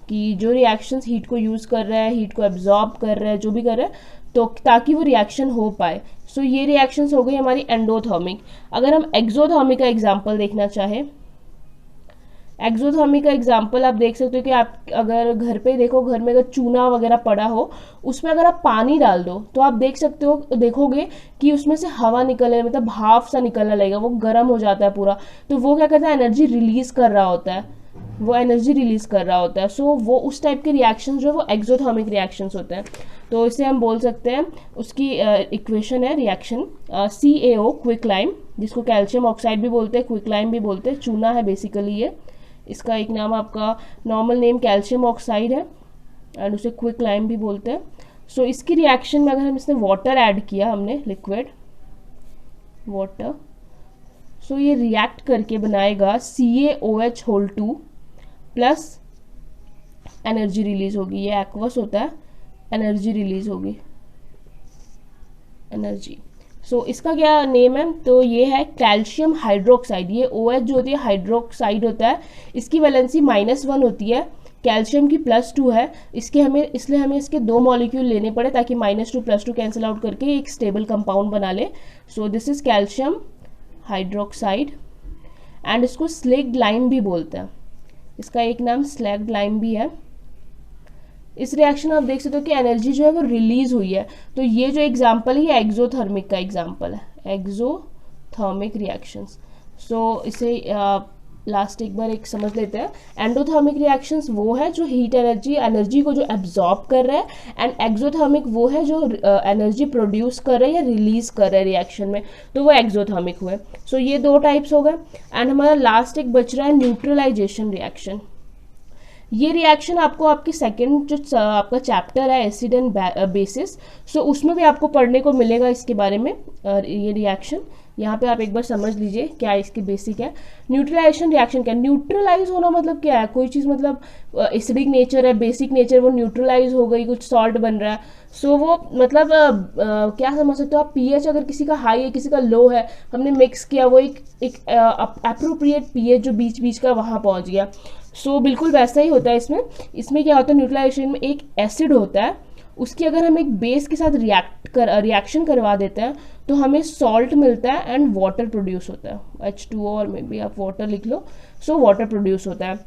कि जो रिएक्शंस हीट को यूज़ कर रहा है, हीट को एब्जॉर्ब कर रहा है, जो भी कर रहा है, तो ताकि वो रिएक्शन हो पाए। सो ये रिएक्शंस हो गई हमारी एंडोथर्मिक। अगर हम एक्सोथर्मिक का एग्जांपल देखना चाहें, एक्सोथर्मिक का एग्जांपल आप देख सकते हो कि आप अगर घर पे देखो, घर में अगर चूना वगैरह पड़ा हो, उसमें अगर आप पानी डाल दो तो आप देख सकते हो, देखोगे कि उसमें से हवा निकलने, मतलब भाप सा निकलने लगेगा, वो गर्म हो जाता है पूरा। तो वो क्या करता है, एनर्जी रिलीज कर रहा होता है, वो एनर्जी रिलीज कर रहा होता है। सो वो उस टाइप के रिएक्शन जो है वो एक्सोथर्मिक रिएक्शंस होते हैं। तो इसे हम बोल सकते हैं, उसकी इक्वेशन है रिएक्शन CaO, क्विक लाइम, जिसको कैल्शियम ऑक्साइड भी बोलते हैं, क्विक लाइम भी बोलते हैं, चूना है बेसिकली ये। इसका एक नाम आपका नॉर्मल नेम कैल्शियम ऑक्साइड है एंड उसे क्विक लाइम भी बोलते हैं। सो इसकी रिएक्शन में अगर हम इसमें वाटर ऐड किया, हमने लिक्विड वाटर, सो ये रिएक्ट करके बनाएगा CaOH2 प्लस एनर्जी रिलीज होगी, ये एक्वस होता है, एनर्जी रिलीज होगी, एनर्जी। सो इसका क्या नेम है, तो ये है कैल्शियम हाइड्रोक्साइड। ये OH जो होती है हाइड्रोक्साइड होता है, इसकी वैलेंसी -1 होती है, कैल्शियम की +2 है। इसलिए हमें इसके 2 मॉलिक्यूल लेने पड़े ताकि -2 +2 कैंसिल आउट करके एक स्टेबल कंपाउंड बना ले। सो this is calcium hydroxide and इसको स्लेग्ड लाइम भी बोलते हैं, इसका एक नाम स्लेग्ड लाइम भी है। इस रिएक्शन में आप देख सकते हो कि एनर्जी जो है वो रिलीज हुई है। तो ये जो एग्जांपल है ये एक्सोथर्मिक का एग्जांपल है, एक्सोथर्मिक रिएक्शंस। सो इसे लास्ट एक बार एक समझ लेते हैं। एंडोथर्मिक रिएक्शंस वो है जो हीट एनर्जी को जो एब्जॉर्ब कर रहा है, एंड एक्सोथर्मिक वो है जो एनर्जी प्रोड्यूस कर रहा है या रिलीज कर रहा है रिएक्शन में, तो वो एक्सोथर्मिक हुए। सो ये 2 टाइप्स हो गए। एंड हमारा लास्ट एक बच रहा है न्यूट्रलाइजेशन रिएक्शन। ये रिएक्शन आपको आपकी सेकंड जो आपका चैप्टर है एसिड एंड बेसिस, सो उसमें भी आपको पढ़ने को मिलेगा इसके बारे में। ये रिएक्शन यहाँ पे आप एक बार समझ लीजिए क्या इसकी बेसिक है। न्यूट्रलाइजेशन रिएक्शन क्या है, न्यूट्रलाइज होना मतलब क्या है, कोई चीज़ मतलब एसिडिक नेचर है, बेसिक नेचर, वो न्यूट्रलाइज हो गई, कुछ सॉल्ट बन रहा है। सो वो मतलब क्या समझ सकते हो आप, pH अगर किसी का हाई है किसी का लो है, हमने मिक्स किया, वो एक अप्रोप्रिएट pH जो बीच बीच का वहाँ पहुँच गया। सो बिल्कुल वैसा ही होता है इसमें क्या होता है, न्यूट्रलाइजेशन में एक एसिड होता है, उसकी अगर हम एक बेस के साथ रिएक्शन करवा देते हैं तो हमें सॉल्ट मिलता है एंड वाटर प्रोड्यूस होता है, H2O और मे बी आप वाटर लिख लो। सो वाटर प्रोड्यूस होता है।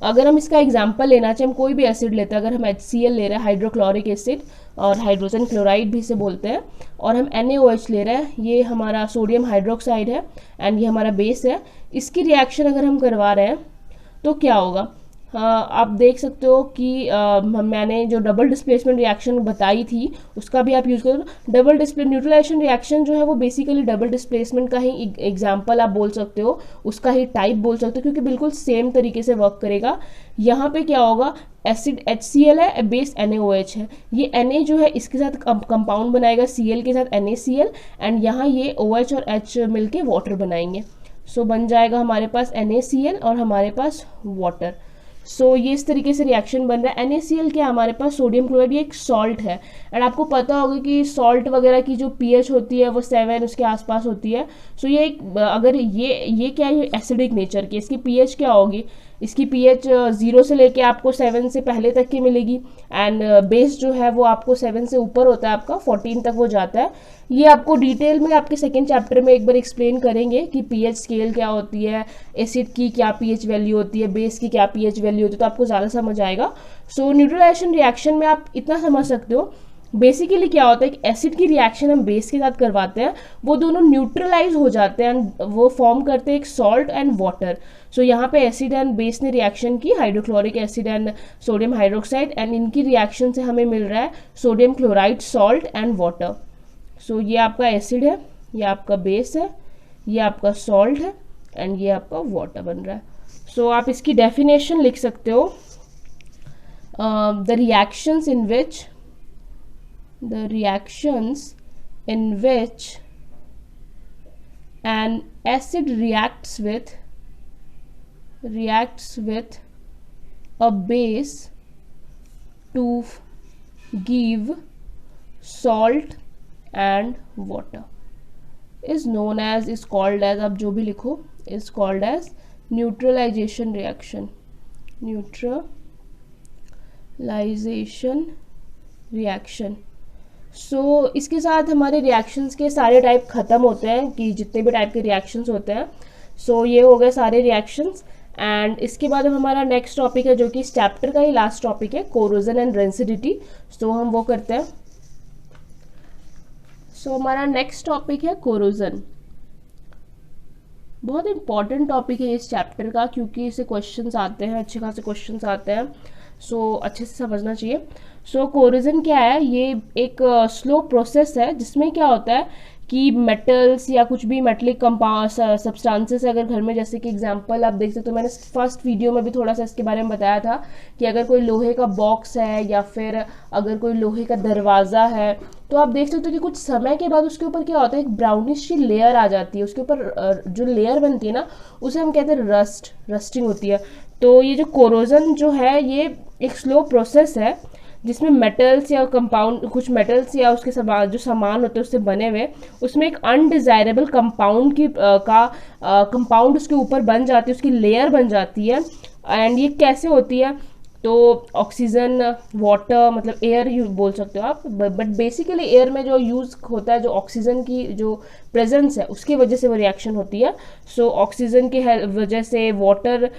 अगर हम इसका एग्जांपल लेना चाहें, हम कोई भी एसिड लेते हैं, अगर हम HCl ले रहे हैं, हाइड्रोक्लोरिक एसिड, और हाइड्रोजन क्लोराइड भी इसे बोलते हैं, और हम NaOH ले रहे हैं, ये हमारा सोडियम हाइड्रोक्साइड है एंड ये हमारा बेस है। इसकी रिएक्शन अगर हम करवा रहे हैं तो क्या होगा, आप देख सकते हो कि मैंने जो डबल डिस्प्लेसमेंट रिएक्शन बताई थी उसका भी आप यूज़ करो। डबल न्यूट्रलाइजेशन रिएक्शन जो है वो बेसिकली डबल डिस्प्लेसमेंट का ही एग्जांपल आप बोल सकते हो, उसका ही टाइप बोल सकते हो, क्योंकि बिल्कुल सेम तरीके से वर्क करेगा। यहाँ पे क्या होगा, एसिड HCl है, बेस NaOH है, ये Na जो है इसके साथ कंपाउंड बनाएगा Cl के साथ NaCl, एंड यहाँ ये OH और H मिलके वाटर बनाएंगे। सो बन जाएगा हमारे पास NaCl और हमारे पास वाटर। सो ये इस तरीके से रिएक्शन बन रहा है। NaCl क्या, हमारे पास सोडियम क्लोराइड, ये एक सॉल्ट है, एंड आपको पता होगा कि सॉल्ट वगैरह की जो pH होती है वो 7 उसके आसपास होती है। सो ये एक अगर ये क्या है, एसिडिक नेचर की, इसकी pH क्या होगी, इसकी pH 0 से लेके आपको 7 से पहले तक की मिलेगी, एंड बेस जो है वो आपको 7 से ऊपर होता है, आपका 14 तक वो जाता है। ये आपको डिटेल में आपके सेकेंड चैप्टर में एक बार एक्सप्लेन करेंगे कि pH स्केल क्या होती है, एसिड की क्या pH वैल्यू होती है, बेस की क्या pH वैल्यू होती है, तो आपको ज़्यादा समझ आएगा। सो न्यूट्रलाइजेशन रिएक्शन में आप इतना समझ सकते हो, बेसिकली क्या होता है कि एसिड की रिएक्शन हम बेस के साथ करवाते हैं, वो दोनों न्यूट्रलाइज हो जाते हैं एंड वो फॉर्म करते हैं एक सॉल्ट एंड वाटर। सो यहाँ पे एसिड एंड बेस ने रिएक्शन की, hydrochloric acid and sodium hydroxide, and इनकी रिएक्शन से हमें मिल रहा है sodium chloride, salt and water. So ये आपका एसिड है, ये आपका बेस है, ये आपका सॉल्ट है, एंड ये आपका वाटर बन रहा है। सो आप इसकी डेफिनेशन लिख सकते हो, the reactions in which an acid reacts with a base to give salt and water is called as, आप जो भी लिखो, is called as neutralization reaction सो इसके साथ हमारे रिएक्शंस के सारे टाइप ख़त्म होते हैं, कि जितने भी टाइप के रिएक्शंस होते हैं। सो ये हो गए सारे रिएक्शंस। एंड इसके बाद अब हमारा नेक्स्ट टॉपिक है जो कि इस चैप्टर का ही लास्ट टॉपिक है, कोरोजन एंड रेंसिडिटी। सो हम वो करते हैं। सो हमारा नेक्स्ट टॉपिक है कोरोजन। बहुत इंपॉर्टेंट टॉपिक है इस चैप्टर का क्योंकि इसे क्वेश्चंस आते हैं, अच्छे खासे क्वेश्चंस आते हैं। सो अच्छे से समझना चाहिए। सो कोरोजन क्या है, ये एक स्लो प्रोसेस है जिसमें क्या होता है कि मेटल्स या कुछ भी मेटलिक कंपाउंड सब्सटेंसेस अगर घर में, जैसे कि एग्जांपल आप देख सकते हो, मैंने फर्स्ट वीडियो में भी थोड़ा सा इसके बारे में बताया था कि अगर कोई लोहे का बॉक्स है या फिर अगर कोई लोहे का दरवाज़ा है तो आप देख सकते हो कि कुछ समय के बाद उसके ऊपर क्या होता है, एक ब्राउनिश सी लेयर आ जाती है। उसके ऊपर जो लेयर बनती है ना उसे हम कहते हैं रस्टिंग होती है। तो ये जो कोरोजन जो है ये एक स्लो प्रोसेस है जिसमें मेटल्स या कंपाउंड, कुछ मेटल्स या उसके जो सामान होते हैं उससे बने हुए, उसमें एक अनडिजायरेबल कंपाउंड कंपाउंड उसके ऊपर बन जाती है, उसकी लेयर बन जाती है। एंड ये कैसे होती है, तो ऑक्सीजन, वाटर, मतलब एयर बोल सकते हो आप, बट बेसिकली एयर में जो यूज़ होता है, जो ऑक्सीजन की जो प्रेजेंस है उसकी वजह से वो रिएक्शन होती है। सो ऑक्सीजन के वजह से, वाटर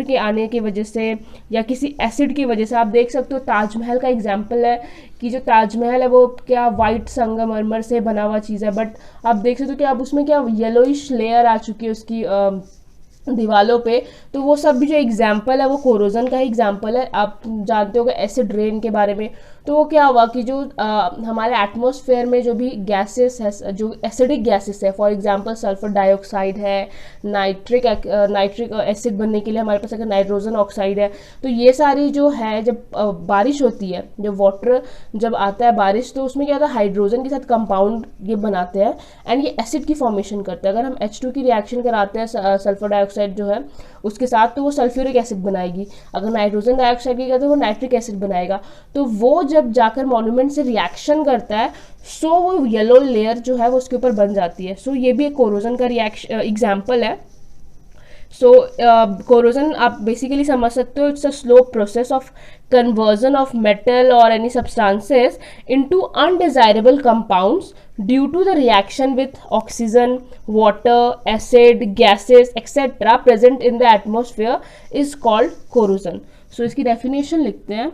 के आने की वजह से या किसी एसिड की वजह से, आप देख सकते हो ताजमहल का एग्जाम्पल है कि जो ताजमहल है वो क्या वाइट संगमरमर से बना हुआ चीज़ है, बट आप देख सकते हो कि अब उसमें क्या येलोइश लेयर आ चुकी है उसकी दीवालों पे। तो वो सब भी जो एग्जाम्पल है वो कोरोजन का ही एग्जाम्पल है। आप जानते हो एसिड रेन के बारे में, तो वो क्या हुआ कि जो हमारे एटमॉस्फेयर में जो भी गैसेस है, जो एसिडिक गैसेस है, फॉर एग्जांपल सल्फर डाइऑक्साइड है, नाइट्रिक एसिड बनने के लिए हमारे पास अगर नाइट्रोजन ऑक्साइड है, तो ये सारी जो है, जब बारिश होती है, जब वाटर जब आता है बारिश, तो उसमें क्या होता है, हाइड्रोजन के साथ कंपाउंड ये बनाते हैं एंड ये एसिड की फॉर्मेशन करते हैं। अगर हम H2 की रिएक्शन कराते हैं सल्फर डाइऑक्साइड जो है उसके साथ, तो वो सल्फ्यूरिक एसिड बनाएगी। अगर नाइट्रोजन डाइऑक्साइड की तो वो नाइट्रिक एसिड बनाएगा। तो वो जब जाकर मॉन्यूमेंट से रिएक्शन करता है, सो वो येलो लेयर जो है वो उसके ऊपर बन जाती है। सो ये भी एक कोरोजन का रिएक्शन एग्जाम्पल है। सो कोरोजन आप बेसिकली समझ सकते हो, it's a slow process of conversion of metal or any substances into undesirable compounds due to the reaction with oxygen, water, acid, gases, etc. present in the atmosphere is called corrosion. So इसकी definition लिखते हैं,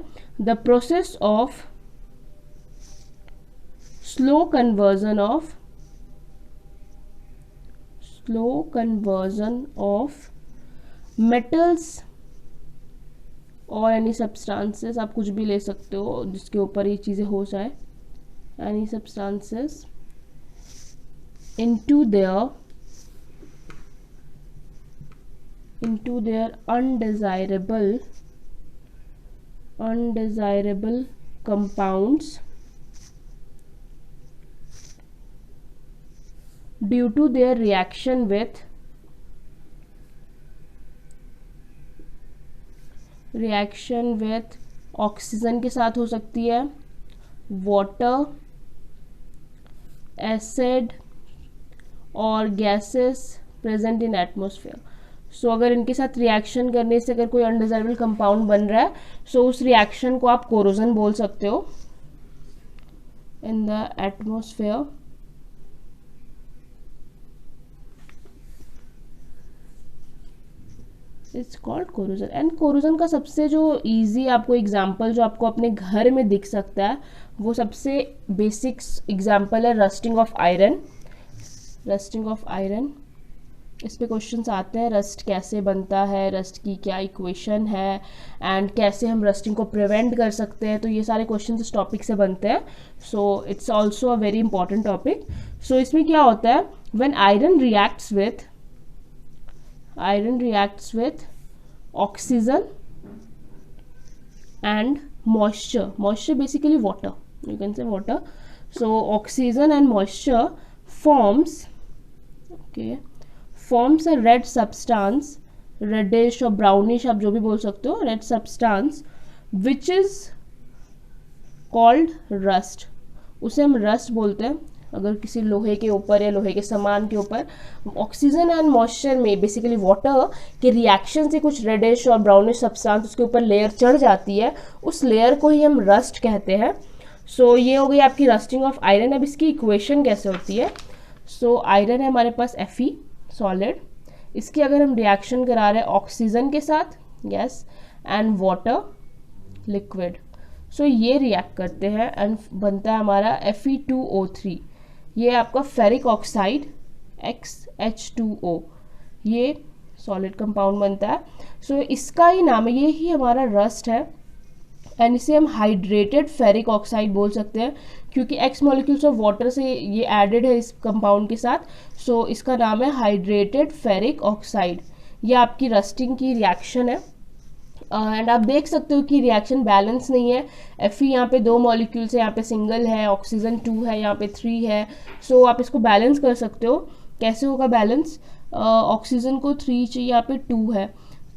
the process of slow conversion of metals और any substances, आप कुछ भी ले सकते हो जिसके ऊपर ये चीज़ें हो जाए, any substances into their undesirable compounds due to their reaction with oxygen के साथ हो सकती है, वाटर, एसिड और गैसेस प्रेजेंट इन एटमॉस्फेयर। सो अगर इनके साथ रिएक्शन करने से अगर कोई अनडिजायरेबल कंपाउंड बन रहा है, सो उस रिएक्शन को आप कोरोजन बोल सकते हो in the atmosphere. It's called corrosion. And corrosion का सबसे जो इजी आपको एग्जाम्पल जो आपको अपने घर में दिख सकता है, वो सबसे बेसिक एग्जाम्पल है रस्टिंग ऑफ आयरन। इस पे क्वेश्चंस आते हैं, रस्ट कैसे बनता है, रस्ट की क्या इक्वेशन है एंड कैसे हम रस्टिंग को प्रिवेंट कर सकते हैं। तो ये सारे क्वेश्चंस इस टॉपिक से बनते हैं। So it's also a very important topic. So इसमें क्या होता है, when iron reacts with oxygen and moisture basically water, you can say water. So oxygen and moisture forms a red substance, reddish or brownish, आप जो भी बोल सकते हो, red substance which is called rust। उसे हम रस्ट बोलते हैं। अगर किसी लोहे के ऊपर या लोहे के सामान के ऊपर ऑक्सीजन एंड मॉइस्चर में बेसिकली वाटर के रिएक्शन से कुछ रेडिश और ब्राउनिश सब्सटेंस उसके ऊपर लेयर चढ़ जाती है, उस लेयर को ही हम रस्ट कहते हैं। सो ये हो गई आपकी रस्टिंग ऑफ आयरन। अब इसकी इक्वेशन कैसे होती है। सो आयरन है हमारे पास Fe सॉलिड, इसकी अगर हम रिएक्शन करा रहे हैं ऑक्सीजन के साथ, यस, एंड वाटर लिक्विड, सो ये रिएक्ट करते हैं एंड बनता है हमारा Fe2O3। ये आपका फेरिक ऑक्साइड XH2O, ये सॉलिड कंपाउंड बनता है। सो इसका ही नाम है, ये ही हमारा रस्ट है एंड इसे हम हाइड्रेटेड फेरिक ऑक्साइड बोल सकते हैं क्योंकि X मॉलिक्यूल्स ऑफ वाटर से ये एडेड है इस कंपाउंड के साथ। सो इसका नाम है हाइड्रेटेड फेरिक ऑक्साइड। ये आपकी रस्टिंग की रिएक्शन है एंड आप देख सकते हो कि रिएक्शन बैलेंस नहीं है। Fe यहाँ पे 2 मॉलिक्यूल्स है, यहाँ पे सिंगल है, ऑक्सीजन 2 है, यहाँ पे 3 है। सो आप इसको बैलेंस कर सकते हो। कैसे होगा बैलेंस? ऑक्सीजन को 3 चाहिए, यहाँ पे 2 है,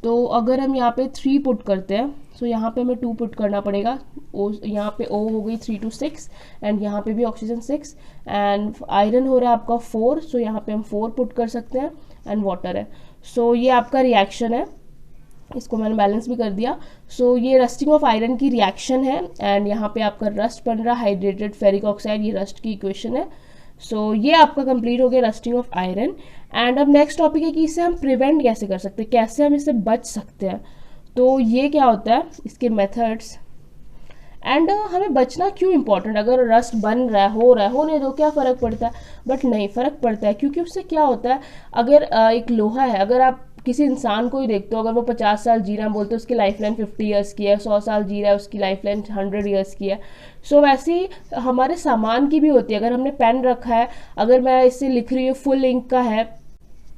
तो अगर हम यहाँ पे 3 पुट करते हैं, सो यहाँ पे हमें 2 पुट करना पड़ेगा। यहाँ पे O हो गई 3 to 6 एंड यहाँ पे भी ऑक्सीजन 6 एंड आयरन हो रहा है आपका 4, सो यहाँ पे हम 4 पुट कर सकते हैं एंड वाटर है। सो ये आपका रिएक्शन है, इसको मैंने बैलेंस भी कर दिया। सो ये रस्टिंग ऑफ आयरन की रिएक्शन है एंड यहाँ पे आपका रस्ट बन रहा है हाइड्रेटेड फेरिक ऑक्साइड, ये रस्ट की इक्वेशन है। सो ये आपका कंप्लीट हो गया रस्टिंग ऑफ आयरन। एंड अब नेक्स्ट टॉपिक है कि इसे हम प्रिवेंट कैसे कर सकते हैं, कैसे हम इससे बच सकते हैं। तो ये क्या होता है, इसके मेथड्स एंड हमें बचना क्यों इंपॉर्टेंट। अगर रस्ट बन रहा है, हो रहा है, होने दो, क्या फ़र्क पड़ता है। बट नहीं, फ़र्क पड़ता है क्योंकि उससे क्या होता है, अगर एक लोहा है, अगर आप किसी इंसान को ही देखते हो, अगर वो 50 साल जी रहा है, बोलते हो उसकी लाइफ लाइन 50 ईयर्स की है, 100 साल जी रहा है, उसकी लाइफ लाइन 100 ईयर्स की है। सो वैसे ही हमारे सामान की भी होती है। अगर हमने पेन रखा है, अगर मैं इससे लिख रही हूँ, फुल इंक का है,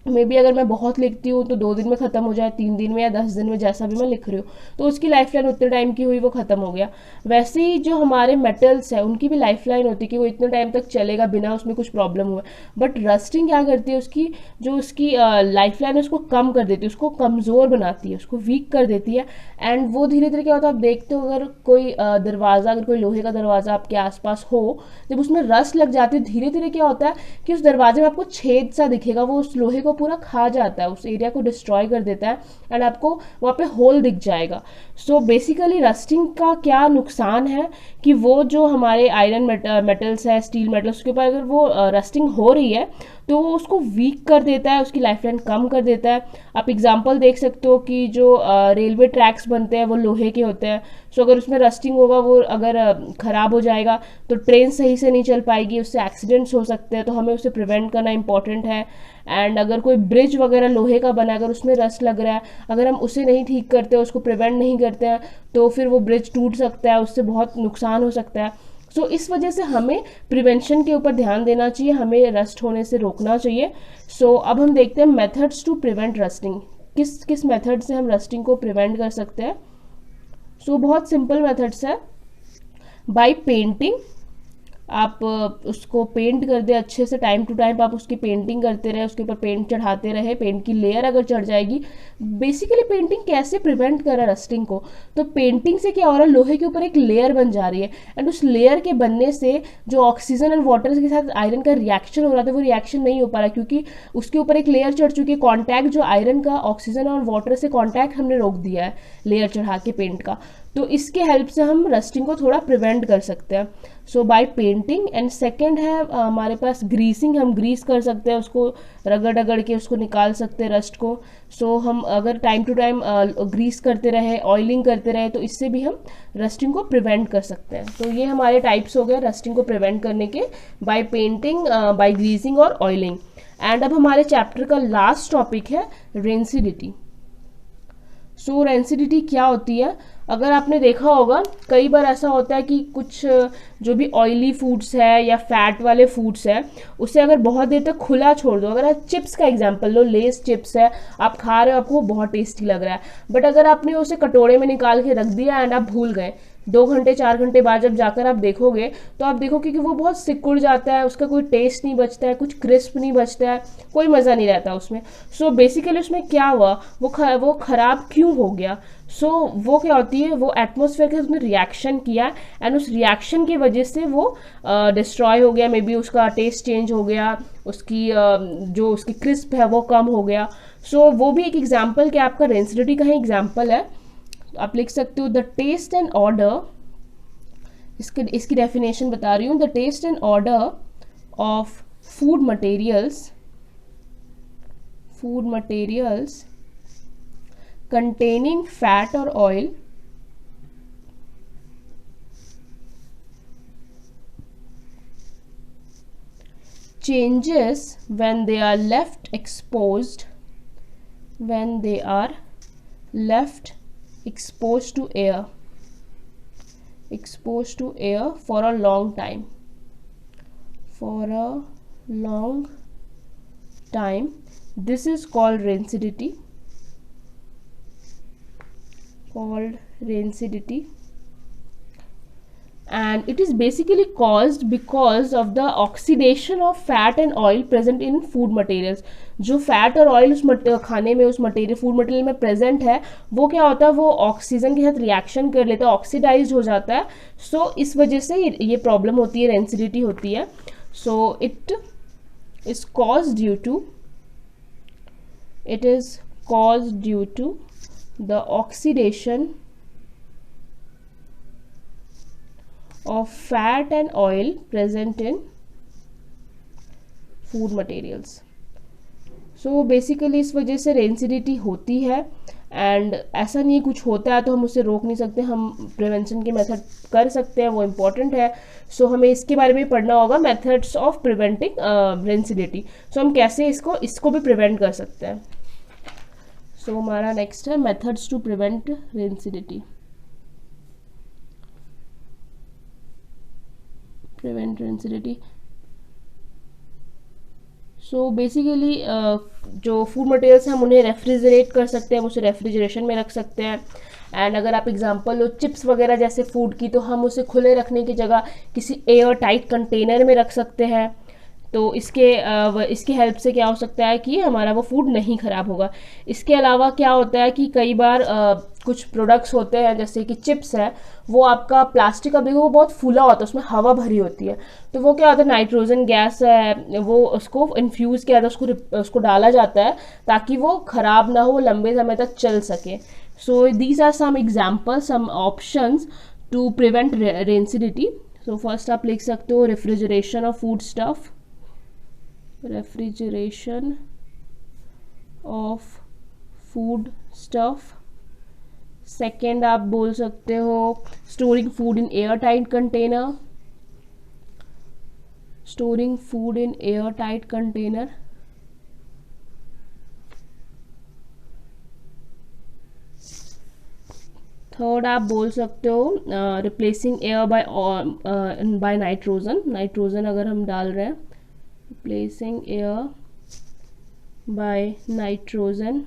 मे बी अगर मैं बहुत लिखती हूँ तो 2 दिन में ख़त्म हो जाए, 3 दिन में या 10 दिन में, जैसा भी मैं लिख रही हूँ, तो उसकी लाइफ लाइन उतने टाइम की हुई, वो ख़त्म हो गया। वैसे ही जो हमारे मेटल्स है उनकी भी लाइफ लाइन होती है कि वो इतने टाइम तक चलेगा बिना उसमें कुछ प्रॉब्लम हुए। बट रस्टिंग क्या करती है, उसकी जो उसकी लाइफ लाइन है उसको कम कर देती है, उसको कमज़ोर बनाती है, उसको वीक कर देती है। एंड वो धीरे धीरे क्या होता है, आप देखते हो अगर कोई दरवाज़ा, अगर कोई लोहे का दरवाज़ा आपके आसपास हो, जब उसमें रस्ट लग जाती है, धीरे धीरे क्या होता है कि उस दरवाजे में आपको छेद सा दिखेगा, वो उस लोहे को पूरा खा जाता है, उस एरिया को डिस्ट्रॉय कर देता है एंड आपको वहाँ पे होल दिख जाएगा। सो बेसिकली रस्टिंग का क्या नुकसान है कि वो जो हमारे आयरन मेटल्स है, स्टील मेटल्स, उसके ऊपर अगर वो रस्टिंग हो रही है तो वो उसको वीक कर देता है, उसकी लाइफ लाइन कम कर देता है। आप एग्जांपल देख सकते हो कि जो रेलवे ट्रैक्स बनते हैं वो लोहे के होते हैं। सो अगर उसमें रस्टिंग होगा, वो अगर ख़राब हो जाएगा तो ट्रेन सही से नहीं चल पाएगी, उससे एक्सीडेंट्स हो सकते हैं, तो हमें उसे प्रिवेंट करना इंपॉर्टेंट है। एंड अगर कोई ब्रिज वगैरह लोहे का बना है, अगर उसमें रस्ट लग रहा है, अगर हम उसे नहीं ठीक करते, उसको प्रिवेंट नहीं करते हैं, तो फिर वो ब्रिज टूट सकता है, उससे बहुत नुकसान हो सकता है। सो इस वजह से हमें प्रिवेंशन के ऊपर ध्यान देना चाहिए, हमें रस्ट होने से रोकना चाहिए। सो अब हम देखते हैं मेथड्स टू प्रिवेंट रस्टिंग, किस किस मेथड से हम रस्टिंग को प्रिवेंट कर सकते हैं। सो बहुत सिंपल मेथड्स है। बाय पेंटिंग, आप उसको पेंट कर दे अच्छे से, टाइम टू टाइम आप उसकी पेंटिंग करते रहे, उसके ऊपर पेंट चढ़ाते रहे, पेंट की लेयर अगर चढ़ जाएगी। बेसिकली पेंटिंग कैसे प्रिवेंट कर रहा है रस्टिंग को, तो पेंटिंग से क्या हो रहा है, लोहे के ऊपर एक लेयर बन जा रही है एंड उस लेयर के बनने से जो ऑक्सीजन एंड वाटर के साथ आयरन का रिएक्शन हो रहा था वो रिएक्शन नहीं हो पा रहा क्योंकि उसके ऊपर एक लेयर चढ़ चुकी है। कॉन्टैक्ट जो आयरन का ऑक्सीजन और वाटर से कॉन्टैक्ट हमने रोक दिया है लेयर चढ़ा के पेंट का, तो इसके हेल्प से हम रस्टिंग को थोड़ा प्रिवेंट कर सकते हैं। सो बाय पेंटिंग। एंड सेकेंड है हमारे पास ग्रीसिंग, हम ग्रीस कर सकते हैं, उसको रगड़ रगड़ के उसको निकाल सकते हैं रस्ट को। सो हम अगर टाइम टू टाइम ग्रीस करते रहे, ऑयलिंग करते रहे, तो इससे भी हम रस्टिंग को प्रिवेंट कर सकते हैं। तो ये हमारे टाइप्स हो गए रस्टिंग को प्रिवेंट करने के, बाय पेंटिंग, बाय ग्रीसिंग और ऑयलिंग। एंड अब हमारे चैप्टर का लास्ट टॉपिक है रेंसिडिटी। सो रेंसिडिटी क्या होती है, अगर आपने देखा होगा कई बार ऐसा होता है कि कुछ जो भी ऑयली फूड्स है या फैट वाले फूड्स है उसे अगर बहुत देर तक खुला छोड़ दो, अगर आप चिप्स का एग्जांपल लो, लेस चिप्स है, आप खा रहे हो, आपको वो बहुत टेस्टी लग रहा है, बट अगर आपने उसे कटोरे में निकाल के रख दिया एंड आप भूल गए, 2 घंटे 4 घंटे बाद जब जाकर आप देखोगे तो आप देखोगे कि वो बहुत सिकुड़ जाता है, उसका कोई टेस्ट नहीं बचता है, कुछ क्रिस्प नहीं बचता है, कोई मज़ा नहीं रहता उसमें। सो बेसिकली उसमें क्या हुआ, वो ख़राब क्यों हो गया। सो वो क्या होती है, वो एटमॉस्फेयर के साथ उसने रिएक्शन किया एंड उस रिएक्शन की वजह से वो डिस्ट्रॉय हो गया, मे बी उसका टेस्ट चेंज हो गया, उसकी जो उसकी क्रिस्प है वो कम हो गया। सो वो भी एक एग्जाम्पल क्या आपका रेंसिडिटी का ही एग्जाम्पल है। आप लिख सकते हो द टेस्ट एंड ऑर्डर, इसकी डेफिनेशन बता रही हूँ, the taste and odour of food food materials containing fat or oil changes when they are left exposed to air for a long time. This is called rancidity. And it is basically caused because of the oxidation of fat and oil present in food materials. जो fat और oil उस खाने में, उस food material में present है, वो क्या होता है, वो ऑक्सीजन के साथ रिएक्शन कर लेता है, ऑक्सीडाइज हो जाता है. सो इस वजह से ये प्रॉब्लम होती है, रेंसिडिटी होती है. So it is caused due to the oxidation of fat and oil present in food materials. So basically इस वजह से रेंसिडिटी होती है. एंड ऐसा नहीं कुछ होता है तो हम उसे रोक नहीं सकते, हम प्रिवेंशन के मेथड कर सकते हैं, वो इम्पॉर्टेंट है. सो हमें इसके बारे में पढ़ना होगा, मेथड्स ऑफ प्रिवेंटिंग रेंसिडिटी. सो हम कैसे इसको भी प्रिवेंट कर सकते हैं. सो हमारा नेक्स्ट है methods to prevent rancidity. Prevent rancidity. So basically जो फूड मटेरियल्स हैं हम उन्हें रेफ्रिजरेट कर सकते हैं, हम उसे रेफ्रिजरेशन में रख सकते हैं. एंड अगर आप एग्जांपल लो चिप्स वगैरह जैसे फूड की, तो हम उसे खुले रखने की जगह किसी एयर टाइट कंटेनर में रख सकते हैं. तो इसके हेल्प से क्या हो सकता है कि हमारा वो फूड नहीं ख़राब होगा. इसके अलावा क्या होता है कि कई बार कुछ प्रोडक्ट्स होते हैं जैसे कि चिप्स है, वो आपका प्लास्टिक का वो बहुत फूला होता है, उसमें हवा भरी होती है. तो वो क्या होता है, नाइट्रोजन गैस है, वो उसको इन्फ्यूज़ किया जाता है, उसको डाला जाता है ताकि वो ख़राब ना हो, लंबे समय तक चल सके. So these are some example, some options to prevent rancidity. So first आप लिख सकते हो refrigeration of food stuff. Refrigeration of food stuff. Second आप बोल सकते हो storing food in air tight container. Third आप बोल सकते हो रिप्लेसिंग एयर बाय नाइट्रोजन अगर हम डाल रहे हैं, replacing air by nitrogen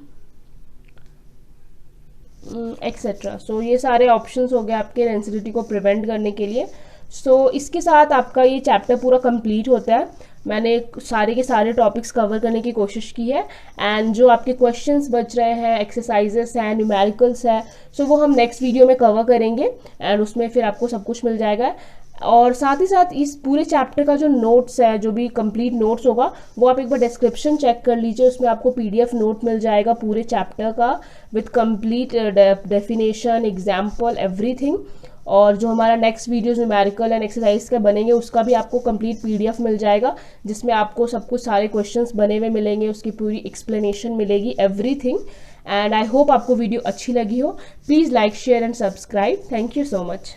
etcetera. So ये सारे ऑप्शंस हो गए आपके रेंसिडिटी को प्रिवेंट करने के लिए. सो इसके साथ आपका ये चैप्टर पूरा कंप्लीट होता है. मैंने सारे के सारे टॉपिक्स कवर करने की कोशिश की है. एंड जो आपके क्वेश्चंस बच रहे हैं, एक्सरसाइजेस हैं, न्यूमेरिकल्स है, सो वो हम नेक्स्ट वीडियो में कवर करेंगे. एंड उसमें फिर आपको सब कुछ मिल जाएगा. और साथ ही साथ इस पूरे चैप्टर का जो नोट्स है, जो भी कंप्लीट नोट्स होगा, वो आप एक बार डिस्क्रिप्शन चेक कर लीजिए. उसमें आपको PDF नोट मिल जाएगा पूरे चैप्टर का with complete definition, example, everything. और जो हमारा next videos numerical and exercise का बनेंगे, उसका भी आपको कंप्लीट PDF मिल जाएगा, जिसमें आपको सब कुछ सारे क्वेश्चंस बने हुए मिलेंगे, उसकी पूरी एक्सप्लेनेशन मिलेगी, एवरीथिंग. एंड आई होप आपको वीडियो अच्छी लगी हो. Please like, share and subscribe. Thank you so much.